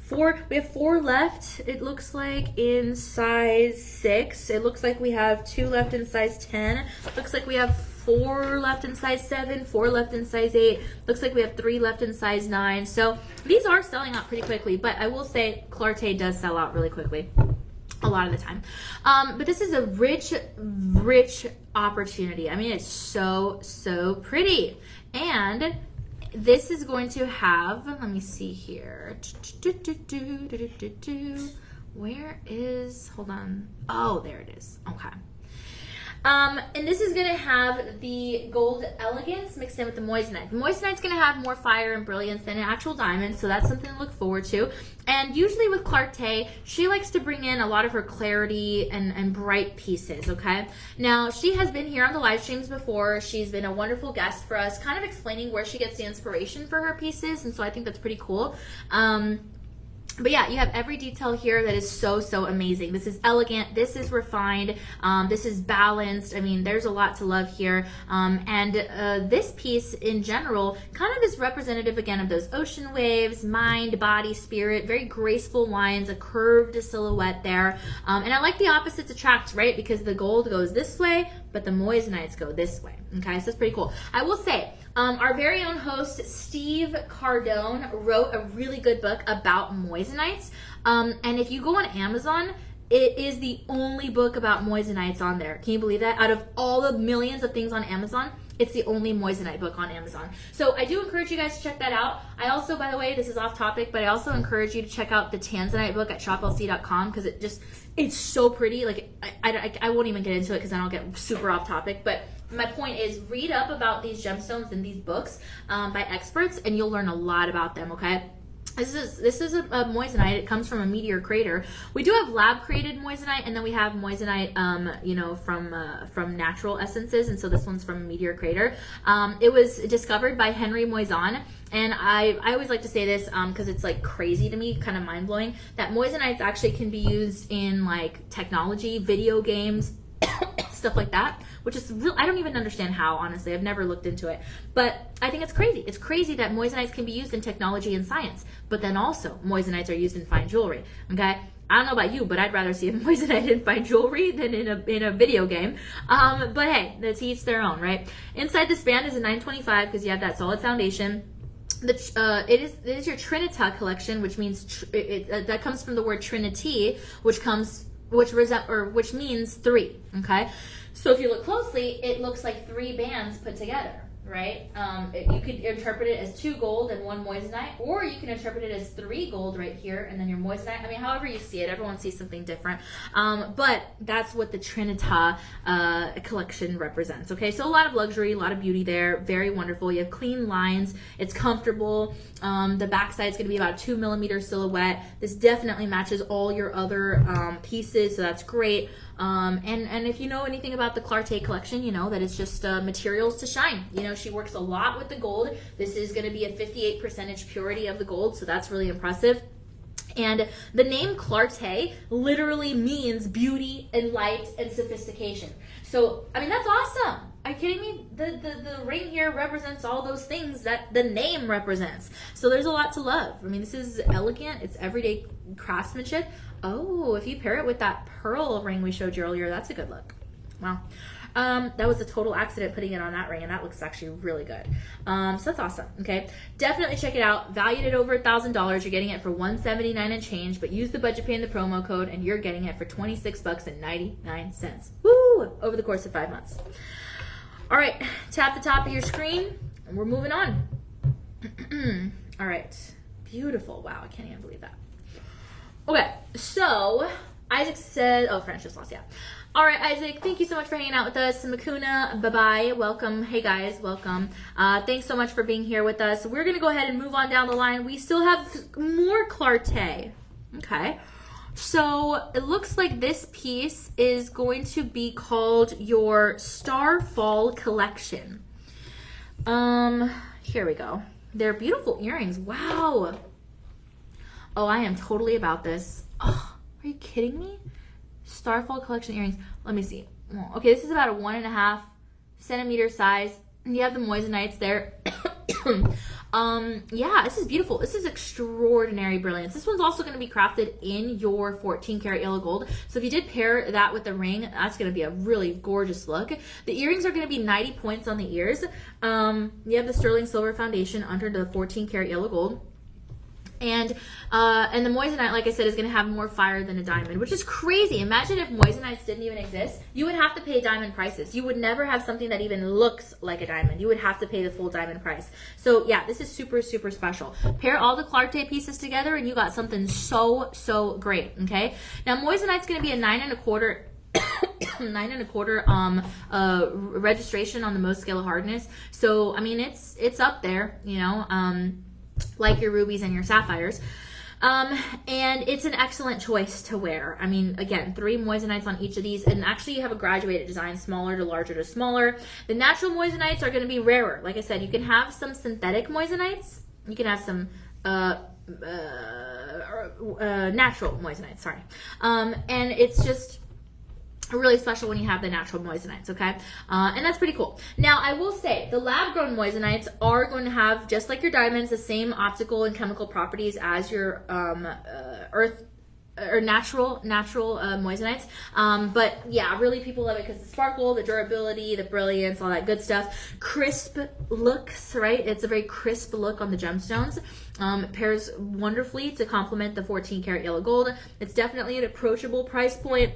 four left, it looks like, in size 6. It looks like we have 2 left in size 10. Looks like we have 4 left in size 7, 4 left in size 8. Looks like we have 3 left in size 9. So these are selling out pretty quickly, but I will say Clarté does sell out really quickly a lot of the time. But this is a rich opportunity. I mean, it's so pretty. And this is going to have, let me see here. Where is, hold on. Oh, there it is. Okay. And this is going to have the gold elegance mixed in with the moissanite. The moissanite's going to have more fire and brilliance than an actual diamond, so that's something to look forward to. And usually with Clarté, she likes to bring in a lot of her clarity and bright pieces, okay? Now, she has been here on the live streams before. She's been a wonderful guest for us, kind of explaining where she gets the inspiration for her pieces, and so I think that's pretty cool. But yeah, you have every detail here that is so amazing. This is elegant, this is refined, this is balanced. I mean, there's a lot to love here. And this piece in general kind of is representative again of those ocean waves, mind, body, spirit, very graceful lines, a curved silhouette there. And I like the opposites attract, right? Because the gold goes this way, but the moissanites go this way. Okay, so it's pretty cool. I will say, our very own host, Steve Cardone, wrote a really good book about moissanites. And if you go on Amazon, it is the only book about moissanites on there. Can you believe that? Out of all the millions of things on Amazon, it's the only moissanite book on Amazon. So I do encourage you guys to check that out. I also, by the way, this is off topic, but I also encourage you to check out the tanzanite book at shoplc.com because it's so pretty. Like, I won't even get into it because then I'll get super off topic. But my point is, read up about these gemstones in these books by experts, and you'll learn a lot about them, okay? This is a moissanite. It comes from a meteor crater. We do have lab created moissanite, and then we have moissanite, you know, from natural essences, and so this one's from a meteor crater. It was discovered by Henry Moissan, and I always like to say this because it's like crazy to me, kind of mind blowing, that moissanites actually can be used in like technology, video games, stuff like that, which is real. I don't even understand how, honestly. I've never looked into it, but I think it's crazy. It's crazy that moissanites can be used in technology and science, but then also moissanites are used in fine jewelry. Okay, I don't know about you, but I'd rather see a moissanite in fine jewelry than in a video game. But hey, that's each their own, right? Inside this band is a 925 because you have that solid foundation. It is your Trinita collection, which means that comes from the word Trinity, which means 3. Okay. So if you look closely, it looks like 3 bands put together, right? You could interpret it as 2 gold and 1 moissanite, or you can interpret it as 3 gold right here and then your moissanite. I mean, however you see it, everyone sees something different. But that's what the Trinita collection represents, okay? So a lot of luxury, a lot of beauty there, very wonderful. You have clean lines, it's comfortable. The backside is going to be about a 2 millimeter silhouette. This definitely matches all your other pieces, so that's great. And if you know anything about the Clarté collection, you know that it's just materials to shine. You know, she works a lot with the gold. This is going to be a 58% purity of the gold, so that's really impressive. And the name Clarté literally means beauty and light and sophistication. So, I mean, that's awesome. Are you kidding me? The ring here represents all those things that the name represents. So there's a lot to love. I mean, this is elegant. It's everyday craftsmanship. Oh, if you pair it with that pearl ring we showed you earlier, that's a good look. Wow. That was a total accident putting it on that ring, and that looks actually really good. So that's awesome, okay? Definitely check it out. Valued at over $1,000. You're getting it for $179 and change, but use the budget pay in the promo code, and you're getting it for $26.99. Woo! Over the course of 5 months. All right, tap the top of your screen, and we're moving on. All right, beautiful. Wow, I can't even believe that. Okay, so Isaac said, oh, French just lost, yeah. All right, Isaac, thank you so much for hanging out with us. Makuna, bye-bye. Welcome. Hey, guys, welcome. Thanks so much for being here with us. We're going to go ahead and move on down the line. We still have more Clarté. Okay. So it looks like this piece is going to be called your Starfall Collection. Here we go. They're beautiful earrings. Wow. Oh, I am totally about this. Oh, are you kidding me? Starfall Collection earrings. Let me see. Okay, this is about a 1.5 centimeter size. You have the moissanite there. Yeah, this is beautiful. This is extraordinary brilliance. This one's also going to be crafted in your 14 karat yellow gold. So if you did pair that with the ring, that's going to be a really gorgeous look. The earrings are going to be 90 points on the ears. You have the sterling silver foundation under the 14 karat yellow gold. And the moissanite, like I said, is going to have more fire than a diamond, which is crazy. Imagine if moissanites didn't even exist. You would have to pay diamond prices. You would never have something that even looks like a diamond. You would have to pay the full diamond price. So yeah, this is super, super special. Pair all the Clarté pieces together and you got something so, so great, okay? Now, moissanite's going to be a 9.25 9.25 registration on the most scale of hardness. So, I mean, it's up there, you know, like your rubies and your sapphires. And it's an excellent choice to wear. I mean, again, 3 moissanites on each of these, and actually you have a graduated design, smaller to larger to smaller. The natural moissanites are going to be rarer. Like I said, you can have some synthetic moissanites. You can have some natural moissanites, sorry. And it's just really special when you have the natural moissanites, okay? And that's pretty cool. Now, I will say, the lab-grown moissanites are going to have, just like your diamonds, the same optical and chemical properties as your earth or natural moissanites. But yeah, really people love it because the sparkle, the durability, the brilliance, all that good stuff. Crisp looks, right? It's a very crisp look on the gemstones. It pairs wonderfully to complement the 14 karat yellow gold. It's definitely an approachable price point.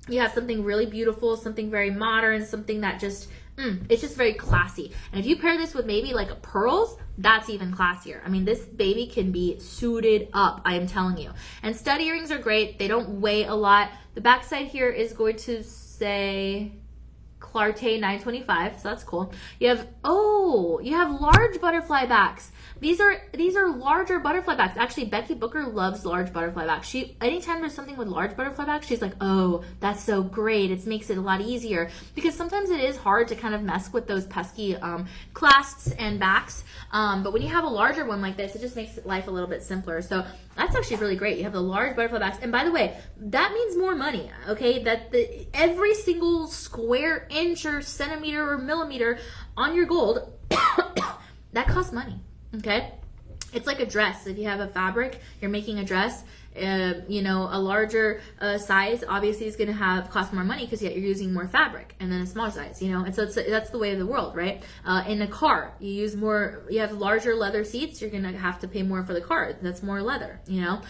You have something really beautiful, something very modern, something that just, it's just very classy. And if you pair this with maybe like pearls, that's even classier. I mean, this baby can be suited up, I am telling you. And stud earrings are great. They don't weigh a lot. The backside here is going to say Clarté 925, so that's cool. You have, you have large butterfly backs. These are larger butterfly backs. Actually, Becky Booker loves large butterfly backs. Anytime there's something with large butterfly backs, she's like, oh, that's so great. It makes it a lot easier, because sometimes it is hard to kind of mess with those pesky clasps and backs. But when you have a larger one like this, it just makes life a little bit simpler. So that's actually really great. You have the large butterfly backs. And by the way, that means more money, okay? That every single square inch or centimeter or millimeter on your gold, that costs money. Okay, it's like a dress. If you have a fabric, you're making a dress, you know, a larger size obviously is going to cost more money because you're using more fabric, and then a smaller size, you know, and so that's the way of the world, right? In a car, you have larger leather seats, you're going to have to pay more for the car. That's more leather, you know.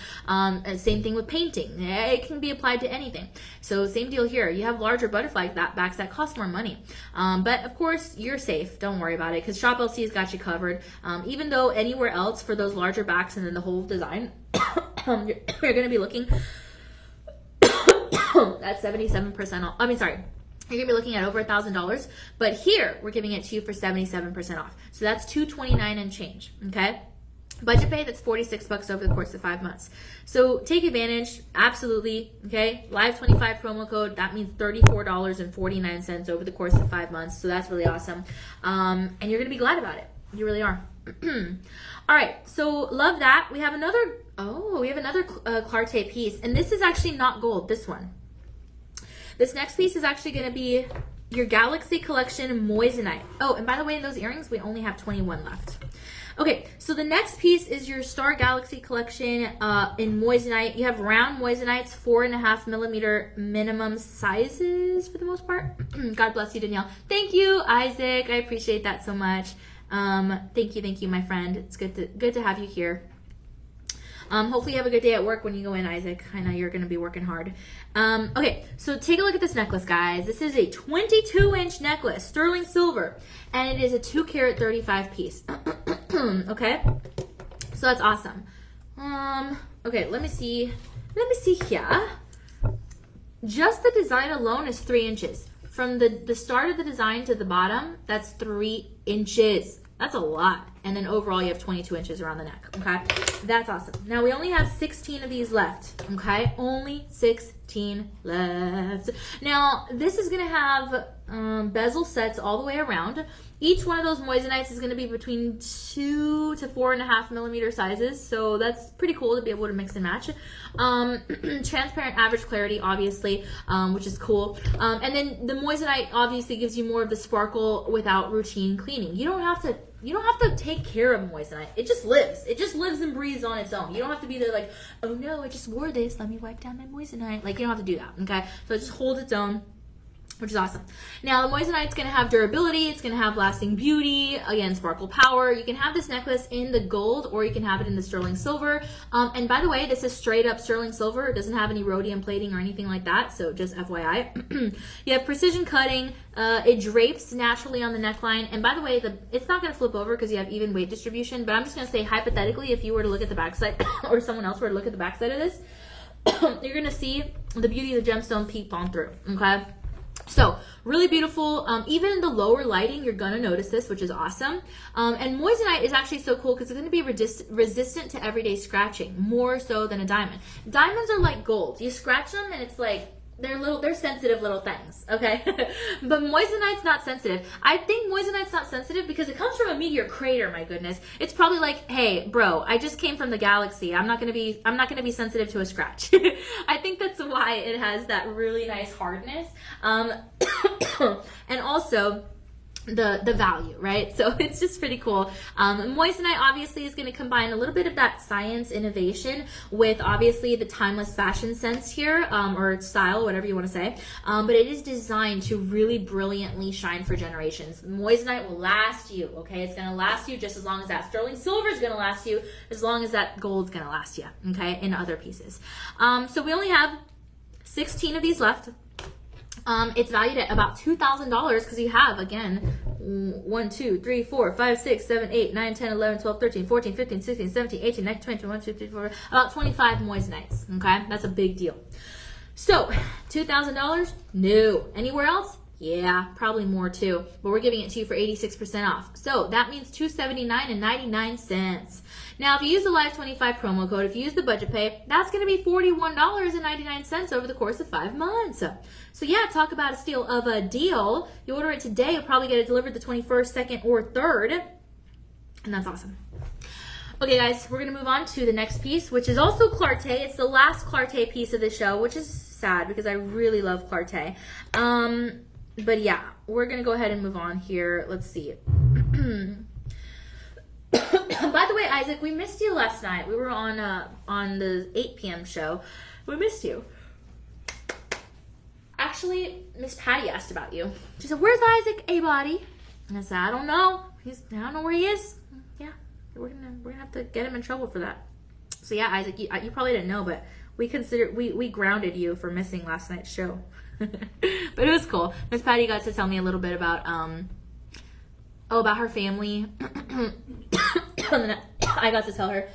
Same thing with painting. It can be applied to anything. So same deal here. You have larger butterfly backs that cost more money. But of course, you're safe. Don't worry about it, because Shop LC has got you covered. Even though anywhere else for those larger backs and then the whole design, you're going to be looking at 77% off. I mean, sorry. You're going to be looking at over $1,000. But here, we're giving it to you for 77% off. So that's $229 and change, okay? Budget pay, that's $46 over the course of 5 months. So take advantage, absolutely, okay? Live 25 promo code, that means $34.49 over the course of 5 months. So that's really awesome. And you're going to be glad about it. You really are. All right, so love that. We have another Clarté piece, and this is actually not gold, this one. This next piece is actually going to be your Galaxy Collection Moissanite. Oh, and by the way, in those earrings, we only have 21 left. Okay, so the next piece is your Star Galaxy Collection in moissanite. You have round moissanites, 4.5 millimeter minimum sizes for the most part. God bless you, Danielle. Thank you, Isaac. I appreciate that so much. Thank you, my friend. It's good to have you here. Hopefully you have a good day at work when you go in, Isaac. I know you're going to be working hard. Okay, so take a look at this necklace, guys. This is a 22-inch necklace, sterling silver, and it is a 2 karat 35 piece. Okay, so that's awesome. Okay, let me see here. just the design alone is 3 inches. From the start of the design to the bottom, that's 3 inches. That's a lot. And then overall, you have 22 inches around the neck, okay? That's awesome. Now, we only have 16 of these left, okay? Only 16 left. Now, this is going to have bezel sets all the way around. Each one of those moissanites is going to be between 2 to 4.5 millimeter sizes, so that's pretty cool to be able to mix and match. Transparent average clarity, obviously, which is cool. And then the moissanite obviously gives you more of the sparkle without routine cleaning. You don't have to take care of moissanite. It just lives. It just lives and breathes on its own. You don't have to be there like, oh no, I just wore this. Let me wipe down my moissanite. Like, you don't have to do that, okay? So it just holds its own, which is awesome. Now, the moissanite's going to have durability. It's going to have lasting beauty. Again, sparkle power. You can have this necklace in the gold, or you can have it in the sterling silver. And by the way, this is straight up sterling silver. It doesn't have any rhodium plating or anything like that, so just FYI. You have precision cutting. It drapes naturally on the neckline. And by the way, it's not going to flip over because you have even weight distribution, but I'm just going to say, hypothetically, if you were to look at the backside, or someone else were to look at the backside of this, you're going to see the beauty of the gemstone peek on through, okay? So, really beautiful. Even in the lower lighting, you're going to notice this, which is awesome. And moissanite is actually so cool because it's going to be resistant to everyday scratching, more so than a diamond. Diamonds are like gold. You scratch them and it's like, they're sensitive little things, okay? But moissanite's not sensitive. I think moissanite's not sensitive because it comes from a meteor crater, my goodness. It's probably like, hey, bro, I just came from the galaxy. I'm not gonna be sensitive to a scratch. I think that's why it has that really nice hardness. And also the value, right? So it's just pretty cool. Moissanite obviously is going to combine a little bit of that science innovation with obviously the timeless fashion sense here, or style, whatever you want to say. But it is designed to really brilliantly shine for generations. Moissanite will last you, okay? It's going to last you just as long as that sterling silver is going to last you, as long as that gold's going to last you, okay? In other pieces. So we only have 16 of these left. It's valued at about $2,000 because you have, again, 1, 2, 3, 4, 5, 6, 7, 8, 9, 10, 11, 12, 13, 14, 15, 16, 17, 18, 19, 20, 21, 22, 23, 24, about 25 moissanites, okay? That's a big deal. So, $2,000? No. Anywhere else? Yeah, probably more too. But we're giving it to you for 86% off. So, that means $279.99. Now, if you use the Live25 promo code, if you use the budget pay, that's going to be $41.99 over the course of 5 months. So yeah, talk about a steal of a deal. You order it today, you'll probably get it delivered the 21st, 2nd, or 3rd. And that's awesome. Okay, guys, we're going to move on to the next piece, which is also Clarté. It's the last Clarté piece of the show, which is sad because I really love Clarté. But yeah, we're going to go ahead and move on here. Let's see. By the way, Isaac, we missed you last night. We were on the 8 p.m. show. We missed you. Actually, Miss Patty asked about you. She said, "Where's Isaac, A-Body?" And I said, "I don't know. I don't know where he is." Yeah, we're gonna have to get him in trouble for that. So yeah, Isaac, you probably didn't know, but we grounded you for missing last night's show. But it was cool. Miss Patty got to tell me a little bit about about her family. And then I got to tell her.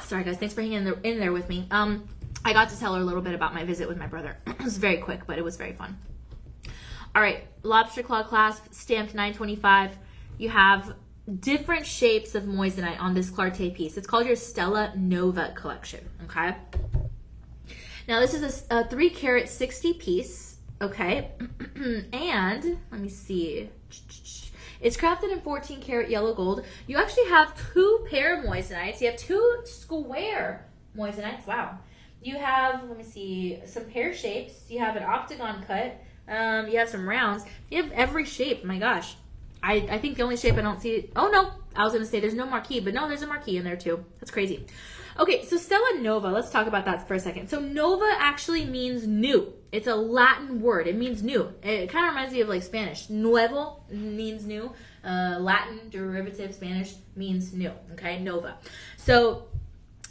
Sorry guys, thanks for hanging in there with me. I got to tell her a little bit about my visit with my brother. It was very quick, but it was very fun. All right, lobster claw clasp, stamped 925. You have different shapes of moissanite on this Clarté piece. It's called your Stella Nova collection, okay? Now, this is a 3 carat 60 piece, okay? And, let me see. It's crafted in 14 karat yellow gold. You actually have 2 pair moissanites. You have 2 square moissanites. Wow. You have, let me see, some pear shapes. You have an octagon cut. You have some rounds. You have every shape. My gosh. I think the only shape I don't see... Oh, no. I was going to say there's no marquee, but no, there's a marquee in there too. That's crazy. Okay, so Stella Nova. Let's talk about that for a second. So Nova actually means new. It's a Latin word. It means new. It kind of reminds me of like Spanish. Nuevo means new. Latin derivative Spanish means new. Okay, Nova. So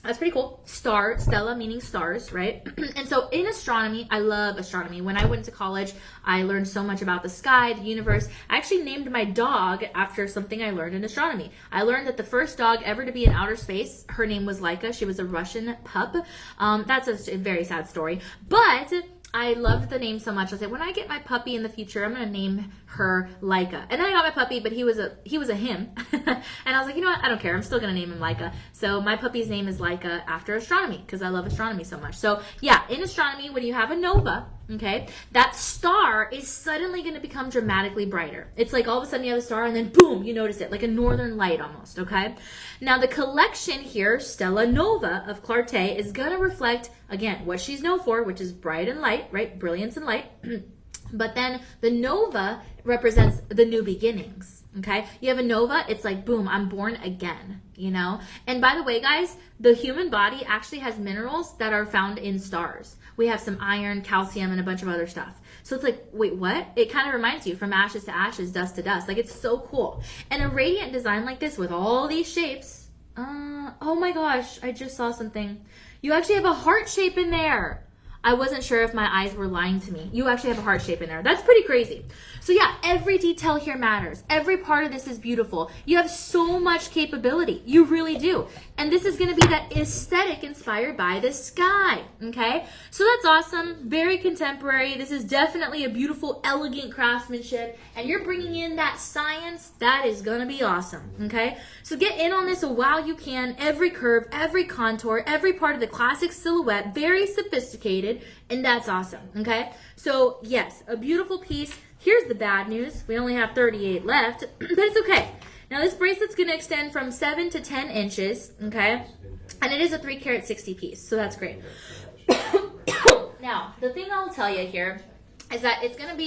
That's pretty cool. Star, Stella meaning stars, right? And so in astronomy, I love astronomy. When I went to college, I learned so much about the sky, the universe. I actually named my dog after something I learned in astronomy. I learned that the first dog ever to be in outer space, her name was Laika. She was a Russian pup. That's a very sad story. But I loved the name so much. I said, when I get my puppy in the future, I'm going to name her Laika. And then I got my puppy, but he was a him. And I was like, you know what? I don't care. I'm still going to name him Laika. So my puppy's name is Laika after astronomy because I love astronomy so much. So yeah, in astronomy, when you have a nova, okay, that star is suddenly going to become dramatically brighter. It's like all of a sudden you have a star and then boom, you notice it, like a northern light almost, okay? Now the collection here, Stella Nova of Clarté, is going to reflect, again, what she's known for, which is bright and light, right? Brilliance and light. But then the nova represents the new beginnings, okay? You have a nova, it's like, boom, I'm born again, you know? And by the way, guys, the human body actually has minerals that are found in stars. We have some iron, calcium, and a bunch of other stuff. So it's like, wait, what? It kind of reminds you from ashes to ashes, dust to dust. Like, it's so cool. And a radiant design like this with all these shapes. Oh my gosh, I just saw something. You actually have a heart shape in there. I wasn't sure if my eyes were lying to me. You actually have a heart shape in there. That's pretty crazy. So yeah, every detail here matters. Every part of this is beautiful. You have so much capability. You really do. And this is going to be that aesthetic inspired by the sky. Okay? So that's awesome. Very contemporary. This is definitely a beautiful, elegant craftsmanship. And you're bringing in that science. That is going to be awesome. Okay? So get in on this while you can. Every curve, every contour, every part of the classic silhouette. Very sophisticated. And that's awesome. Okay? So yes, a beautiful piece. Here's the bad news. We only have 38 left, but it's okay. Now this bracelet's going to extend from 7 to 10 inches, okay? And it is a 3 carat 60 piece, so that's great. Now, the thing I'll tell you here is that it's going to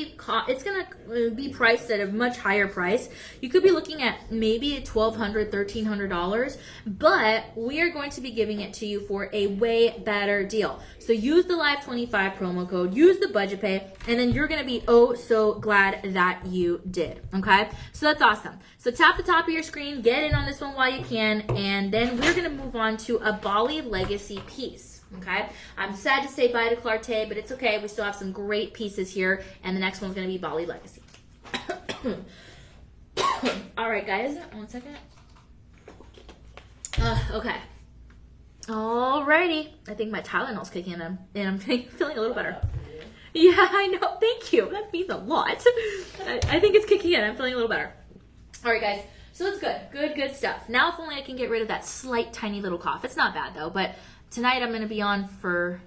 be priced at a much higher price. You could be looking at maybe $1,200, $1,300, but we are going to be giving it to you for a way better deal. So use the Live25 promo code, use the budget pay, and then you're going to be oh so glad that you did, okay? So that's awesome. So tap the top of your screen, get in on this one while you can, and then we're going to move on to a Bali Legacy piece. Okay, I'm sad to say bye to Clarté, but it's okay. We still have some great pieces here, and the next one's going to be Bali Legacy. All right, guys, 1 second. Okay. Alrighty. I think my Tylenol's kicking in, and I'm feeling a little better. Yeah, I know. Thank you. That means a lot. I think it's kicking in. I'm feeling a little better. All right, guys. So it's good. Good stuff. Now, if only I can get rid of that slight, tiny little cough. It's not bad, though, but tonight I'm going to be on for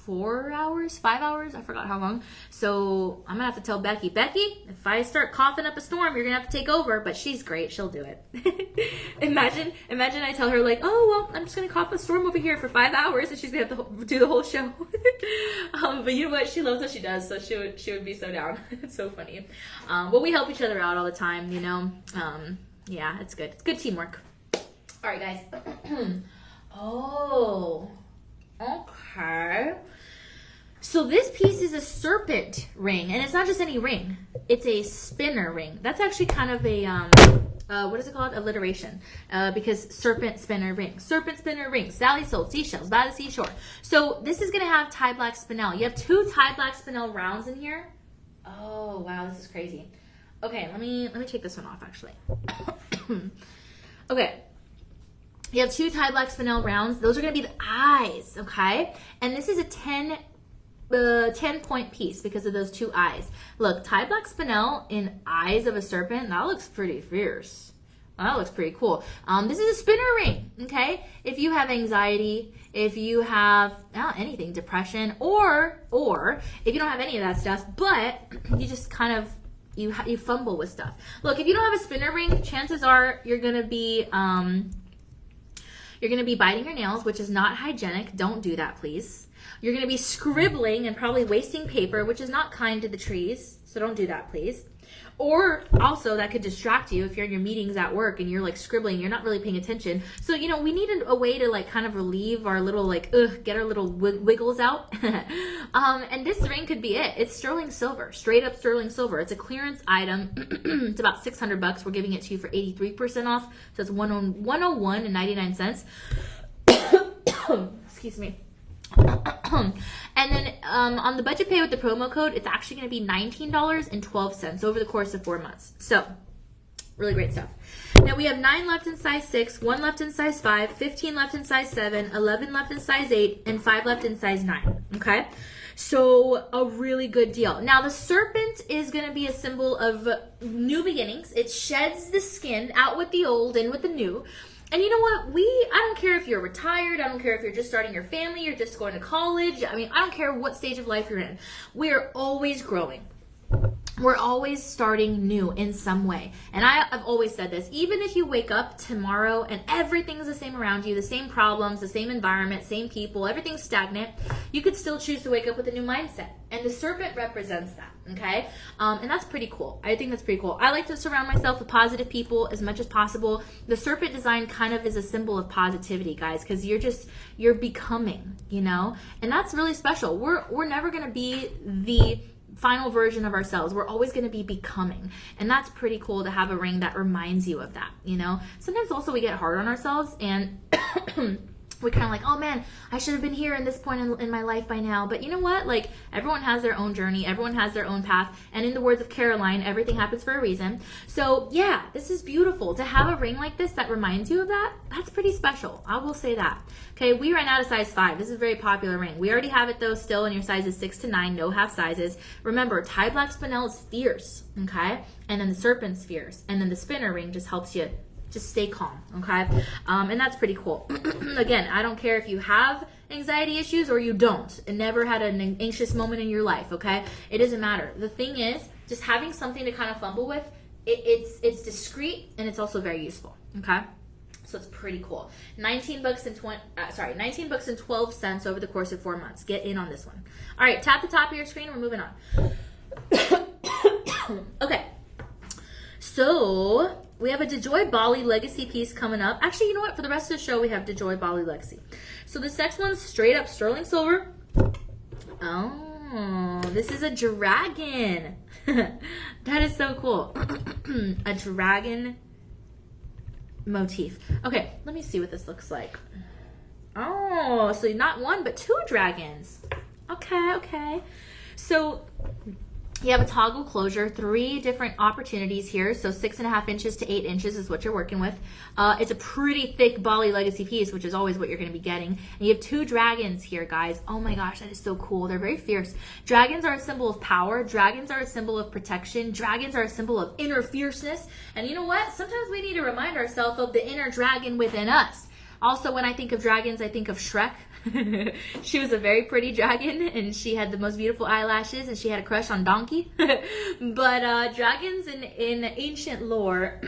4 hours, 5 hours, I forgot how long. So I'm going to have to tell Becky, if I start coughing up a storm, you're going to have to take over. But she's great. She'll do it. Imagine I tell her like, oh, well, I'm just going to cough a storm over here for 5 hours and she's going to have to do the whole show. But you know what? She loves what she does. So she would be so down. It's so funny. But we help each other out all the time, you know. Yeah, it's good. It's good teamwork. All right, guys. Oh, okay. So this piece is a serpent ring, and it's not just any ring. It's a spinner ring. That's actually kind of a, what is it called? Alliteration. Because serpent spinner ring. Serpent spinner ring. Sally sold seashells by the seashore. So this is going to have tie black spinel. You have 2 tie black spinel rounds in here. Oh, wow, this is crazy. Okay, let me take this one off, actually. Okay. You have 2 tie black spinel rounds. Those are going to be the eyes, okay? And this is a 10-point piece because of those 2 eyes. Look, tie black spinel in eyes of a serpent. That looks pretty fierce. That looks pretty cool. This is a spinner ring, okay? If you have anxiety, if you have anything, depression, or if you don't have any of that stuff, but you just kind of you fumble with stuff. Look, if you don't have a spinner ring, chances are you're gonna be biting your nails, which is not hygienic. Don't do that, please. You're going to be scribbling and probably wasting paper, which is not kind to the trees. So don't do that, please. Or also that could distract you if you're in your meetings at work and you're like scribbling, you're not really paying attention. So, you know, we need a way to like kind of relieve our little like, get our little wiggles out. And this ring could be it. It's sterling silver, straight up sterling silver. It's a clearance item. It's about $600. We're giving it to you for 83% off. So it's $101.99. Excuse me. And then on the budget pay with the promo code, it's actually going to be $19.12 over the course of 4 months. So really great stuff. Now we have 9 left in size 6, 1 left in size 5, 15 left in size 7, 11 left in size 8, and 5 left in size 9. Okay? So a really good deal. Now the serpent is going to be a symbol of new beginnings. It sheds the skin, out with the old, in with the new. And you know what? I don't care if you're retired. I don't care if you're just starting your family. You're just going to college. I mean, I don't care what stage of life you're in. We're always growing. We're always starting new in some way. And I've always said this, even if you wake up tomorrow and everything's the same around you, the same problems, the same environment, same people, everything's stagnant, you could still choose to wake up with a new mindset. And the serpent represents that, okay? And that's pretty cool. I think that's pretty cool. I like to surround myself with positive people as much as possible. The serpent design kind of is a symbol of positivity, guys, because you're becoming, you know? And that's really special. We're never going to be the final version of ourselves. We're always going to be becoming. And that's pretty cool to have a ring that reminds you of that, you know? Sometimes also we get hard on ourselves and we're kind of like, oh man, I should have been here in this point in my life by now. But you know what? Like, everyone has their own journey. Everyone has their own path. And in the words of Caroline, everything happens for a reason. So yeah, this is beautiful. To have a ring like this that reminds you of that, that's pretty special. I will say that. Okay, we ran out of size 5. This is a very popular ring. We already have it though still in your sizes 6 to 9, no half sizes. Remember, tie black spinel is fierce, okay? And then the serpent's fierce. And then the spinner ring just helps you just stay calm, okay? And that's pretty cool. Again, I don't care if you have anxiety issues or you don't and never had an anxious moment in your life, okay? It doesn't matter. The thing is, just having something to kind of fumble with, it's discreet and it's also very useful, okay? So it's pretty cool. 19 bucks and 12 cents over the course of 4 months. Get in on this one. All right, tap the top of your screen. We're moving on. Okay. So we have a DeJoy Bali Legacy piece coming up. Actually, you know what? For the rest of the show, we have DeJoy Bali Legacy. So this next one's straight up sterling silver. Oh, this is a dragon. That is so cool. A dragon motif. Okay, let me see what this looks like. Oh, so not 1, but 2 dragons. Okay. So you have a toggle closure, 3 different opportunities here. So 6.5 inches to 8 inches is what you're working with. It's a pretty thick Bali Legacy piece, which is always what you're going to be getting. And you have 2 dragons here, guys. Oh my gosh, that is so cool. They're very fierce. Dragons are a symbol of power. Dragons are a symbol of protection. Dragons are a symbol of inner fierceness. And you know what? Sometimes we need to remind ourselves of the inner dragon within us. Also, when I think of dragons, I think of Shrek. She was a very pretty dragon, and she had the most beautiful eyelashes, and she had a crush on Donkey. But dragons in ancient lore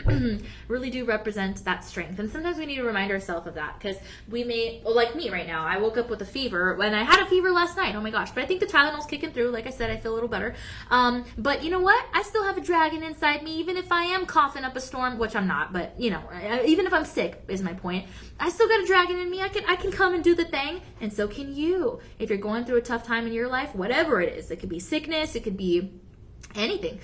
really do represent that strength. And sometimes we need to remind ourselves of that, because we may, like me right now, I woke up with a fever, and I had a fever last night. Oh my gosh. But I think the Tylenol's kicking through. Like I said, I feel a little better. But you know what? I still have a dragon inside me, even if I am coughing up a storm, which I'm not, but you know, even if I'm sick is my point. I still got a dragon in me. I can come and do the thing. And so can you. If you're going through a tough time in your life, whatever it is, it could be sickness, it could be anything.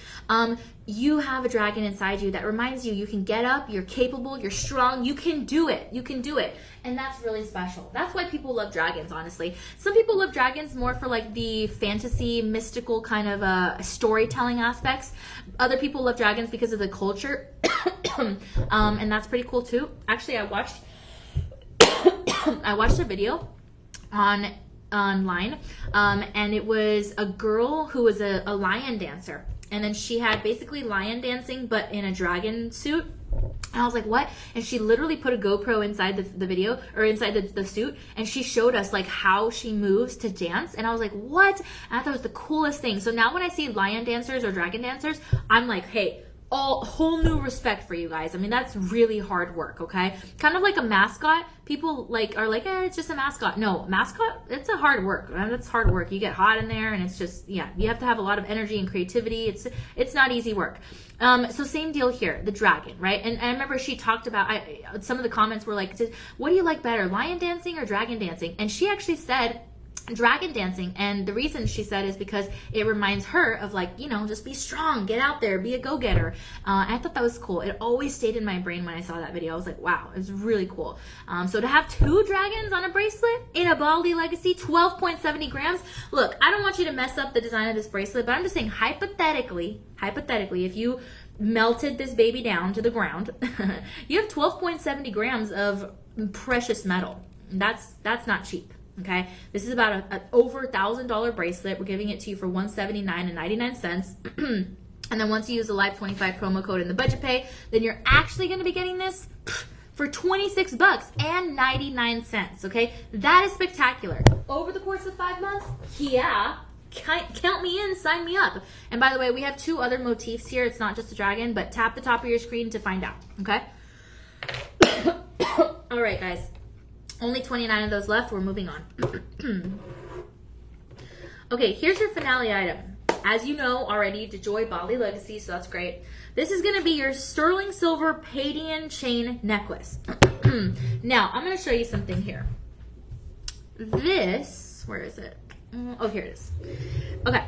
You have a dragon inside you that reminds you can get up, you're capable, you're strong, you can do it. You can do it. And that's really special. That's why people love dragons, honestly. Some people love dragons more for like the fantasy, mystical kind of storytelling aspects. Other people love dragons because of the culture. And that's pretty cool too. Actually, I watched a video online, and it was a girl who was a lion dancer, and then she had basically lion dancing but in a dragon suit. And I was like, what? And she literally put a GoPro inside the video, or inside the suit, and she showed us like how she moves to dance. And I was like, what? And I thought it was the coolest thing. So now when I see lion dancers or dragon dancers, I'm like, hey, whole new respect for you guys. I mean, that's really hard work, okay? Kind of like a mascot. People are like, it's just a mascot. No, mascot, it's a hard work. That's hard work. You get hot in there, and it's just, yeah, you have to have a lot of energy and creativity. It's not easy work. So same deal here, the dragon, right? And I remember she talked about, some of the comments were like, what do you like better, lion dancing or dragon dancing? And she actually said, dragon dancing. And the reason she said is because it reminds her of, like, you know, just be strong, get out there, be a go-getter. I thought that was cool. It always stayed in my brain when I saw that video. I was like, wow, it was really cool. So to have 2 dragons on a bracelet in a Bali Legacy, 12.70 grams. Look, I don't want you to mess up the design of this bracelet, but I'm just saying hypothetically, if you melted this baby down to the ground, you have 12.70 grams of precious metal. That's not cheap. Okay, this is about an over $1,000 bracelet. We're giving it to you for $179.99. And then once you use the Live 25 promo code in the budget pay, then you're actually going to be getting this for $26.99. Okay, that is spectacular. Over the course of 5 months, yeah, count me in, sign me up. And by the way, we have 2 other motifs here. It's not just a dragon, but tap the top of your screen to find out. Okay. All right, guys. Only 29 of those left. We're moving on. Okay, here's your finale item. As you know already, DeJoy Bali Legacy, so that's great. This is going to be your sterling silver Palladian chain necklace. Now, I'm going to show you something here. This, where is it? Oh, here it is. Okay.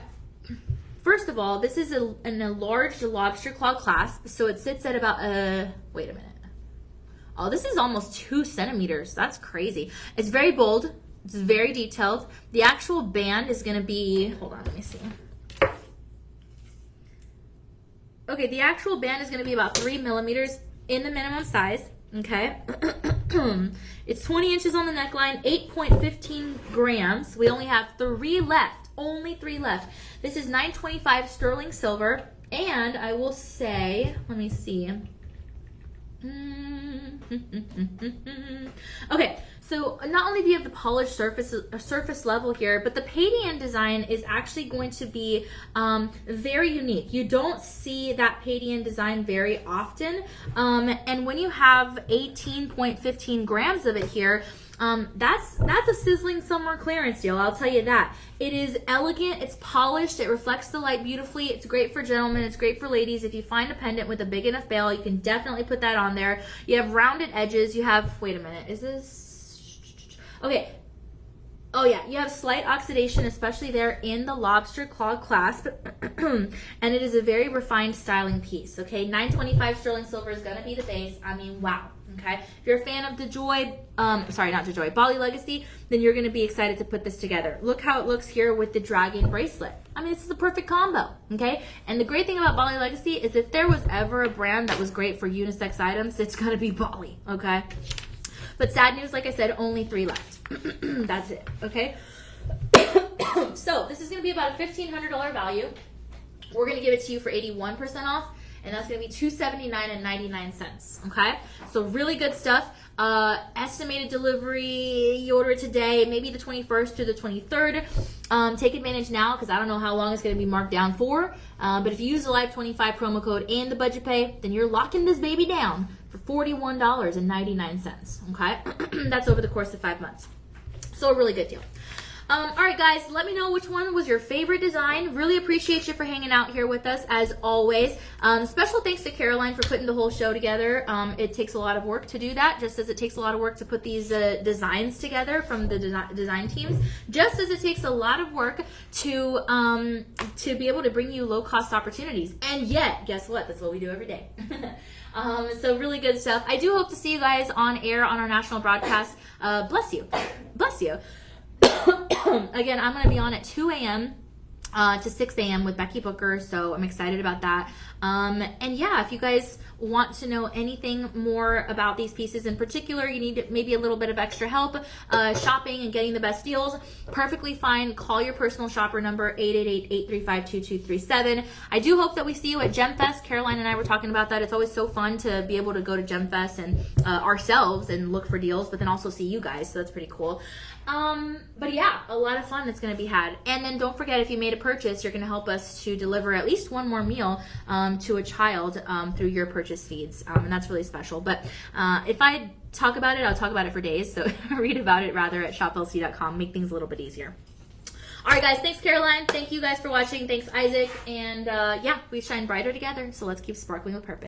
First of all, this is an enlarged lobster claw clasp, so it sits at about, wait a minute. Oh, this is almost 2 centimeters. That's crazy. It's very bold. It's very detailed. The actual band is going to be, hold on, let me see. Okay, the actual band is going to be about 3 millimeters in the minimum size. Okay. It's 20 inches on the neckline, 8.15 grams. We only have 3 left. Only 3 left. This is $9.25 sterling silver. And I will say, let me see. Okay, so not only do you have the polished surface level here, but the Palladian design is actually going to be very unique. You don't see that Palladian design very often, and when you have 18.15 grams of it here, that's a sizzling summer clearance deal, I'll tell you that. It is elegant, it's polished, it reflects the light beautifully, it's great for gentlemen, it's great for ladies. If you find a pendant with a big enough bail, you can definitely put that on there. You have rounded edges, you have, wait a minute, is this, okay. Oh yeah, you have slight oxidation, especially there in the lobster claw clasp, and it is a very refined styling piece, okay? $9.25 sterling silver is gonna be the base. I mean, wow. Okay, if you're a fan of DeJoy, Bali Legacy, then you're going to be excited to put this together. Look how it looks here with the dragon bracelet. I mean, this is a perfect combo, okay? And the great thing about Bali Legacy is if there was ever a brand that was great for unisex items, it's going to be Bali, okay? But sad news, like I said, only 3 left. That's it, okay? So this is going to be about a $1,500 value. We're going to give it to you for 81% off. And that's going to be $279.99, okay? So really good stuff. Estimated delivery, you order it today, maybe the 21st to the 23rd. Take advantage now because I don't know how long it's going to be marked down for. But if you use the Live 25 promo code and the budget pay, then you're locking this baby down for $41.99, okay? That's over the course of 5 months. So a really good deal. All right, guys, let me know which one was your favorite design. Really appreciate you for hanging out here with us, as always. Special thanks to Caroline for putting the whole show together. It takes a lot of work to do that, just as it takes a lot of work to put these designs together from the design teams, just as it takes a lot of work to be able to bring you low-cost opportunities. And yet, guess what? That's what we do every day. So really good stuff. I do hope to see you guys on air on our national broadcast. Bless you. Bless you. Again, I'm going to be on at 2 a.m. To 6 a.m. with Becky Booker, so I'm excited about that. And yeah, if you guys want to know anything more about these pieces in particular, you need maybe a little bit of extra help shopping and getting the best deals, perfectly fine. Call your personal shopper number, 888-835-2237. I do hope that we see you at GemFest. Caroline and I were talking about that. It's always so fun to be able to go to GemFest and ourselves and look for deals, but then also see you guys, so that's pretty cool. But yeah, a lot of fun that's going to be had. And then don't forget, if you made a purchase, you're going to help us to deliver at least one more meal to a child through your purchase feeds, and that's really special. But if I talk about it, I'll talk about it for days, so read about it rather at shoplc.com. Make things a little bit easier. All right, guys, thanks, Caroline. Thank you guys for watching. Thanks, Isaac. And yeah, we shine brighter together, so let's keep sparkling with purpose.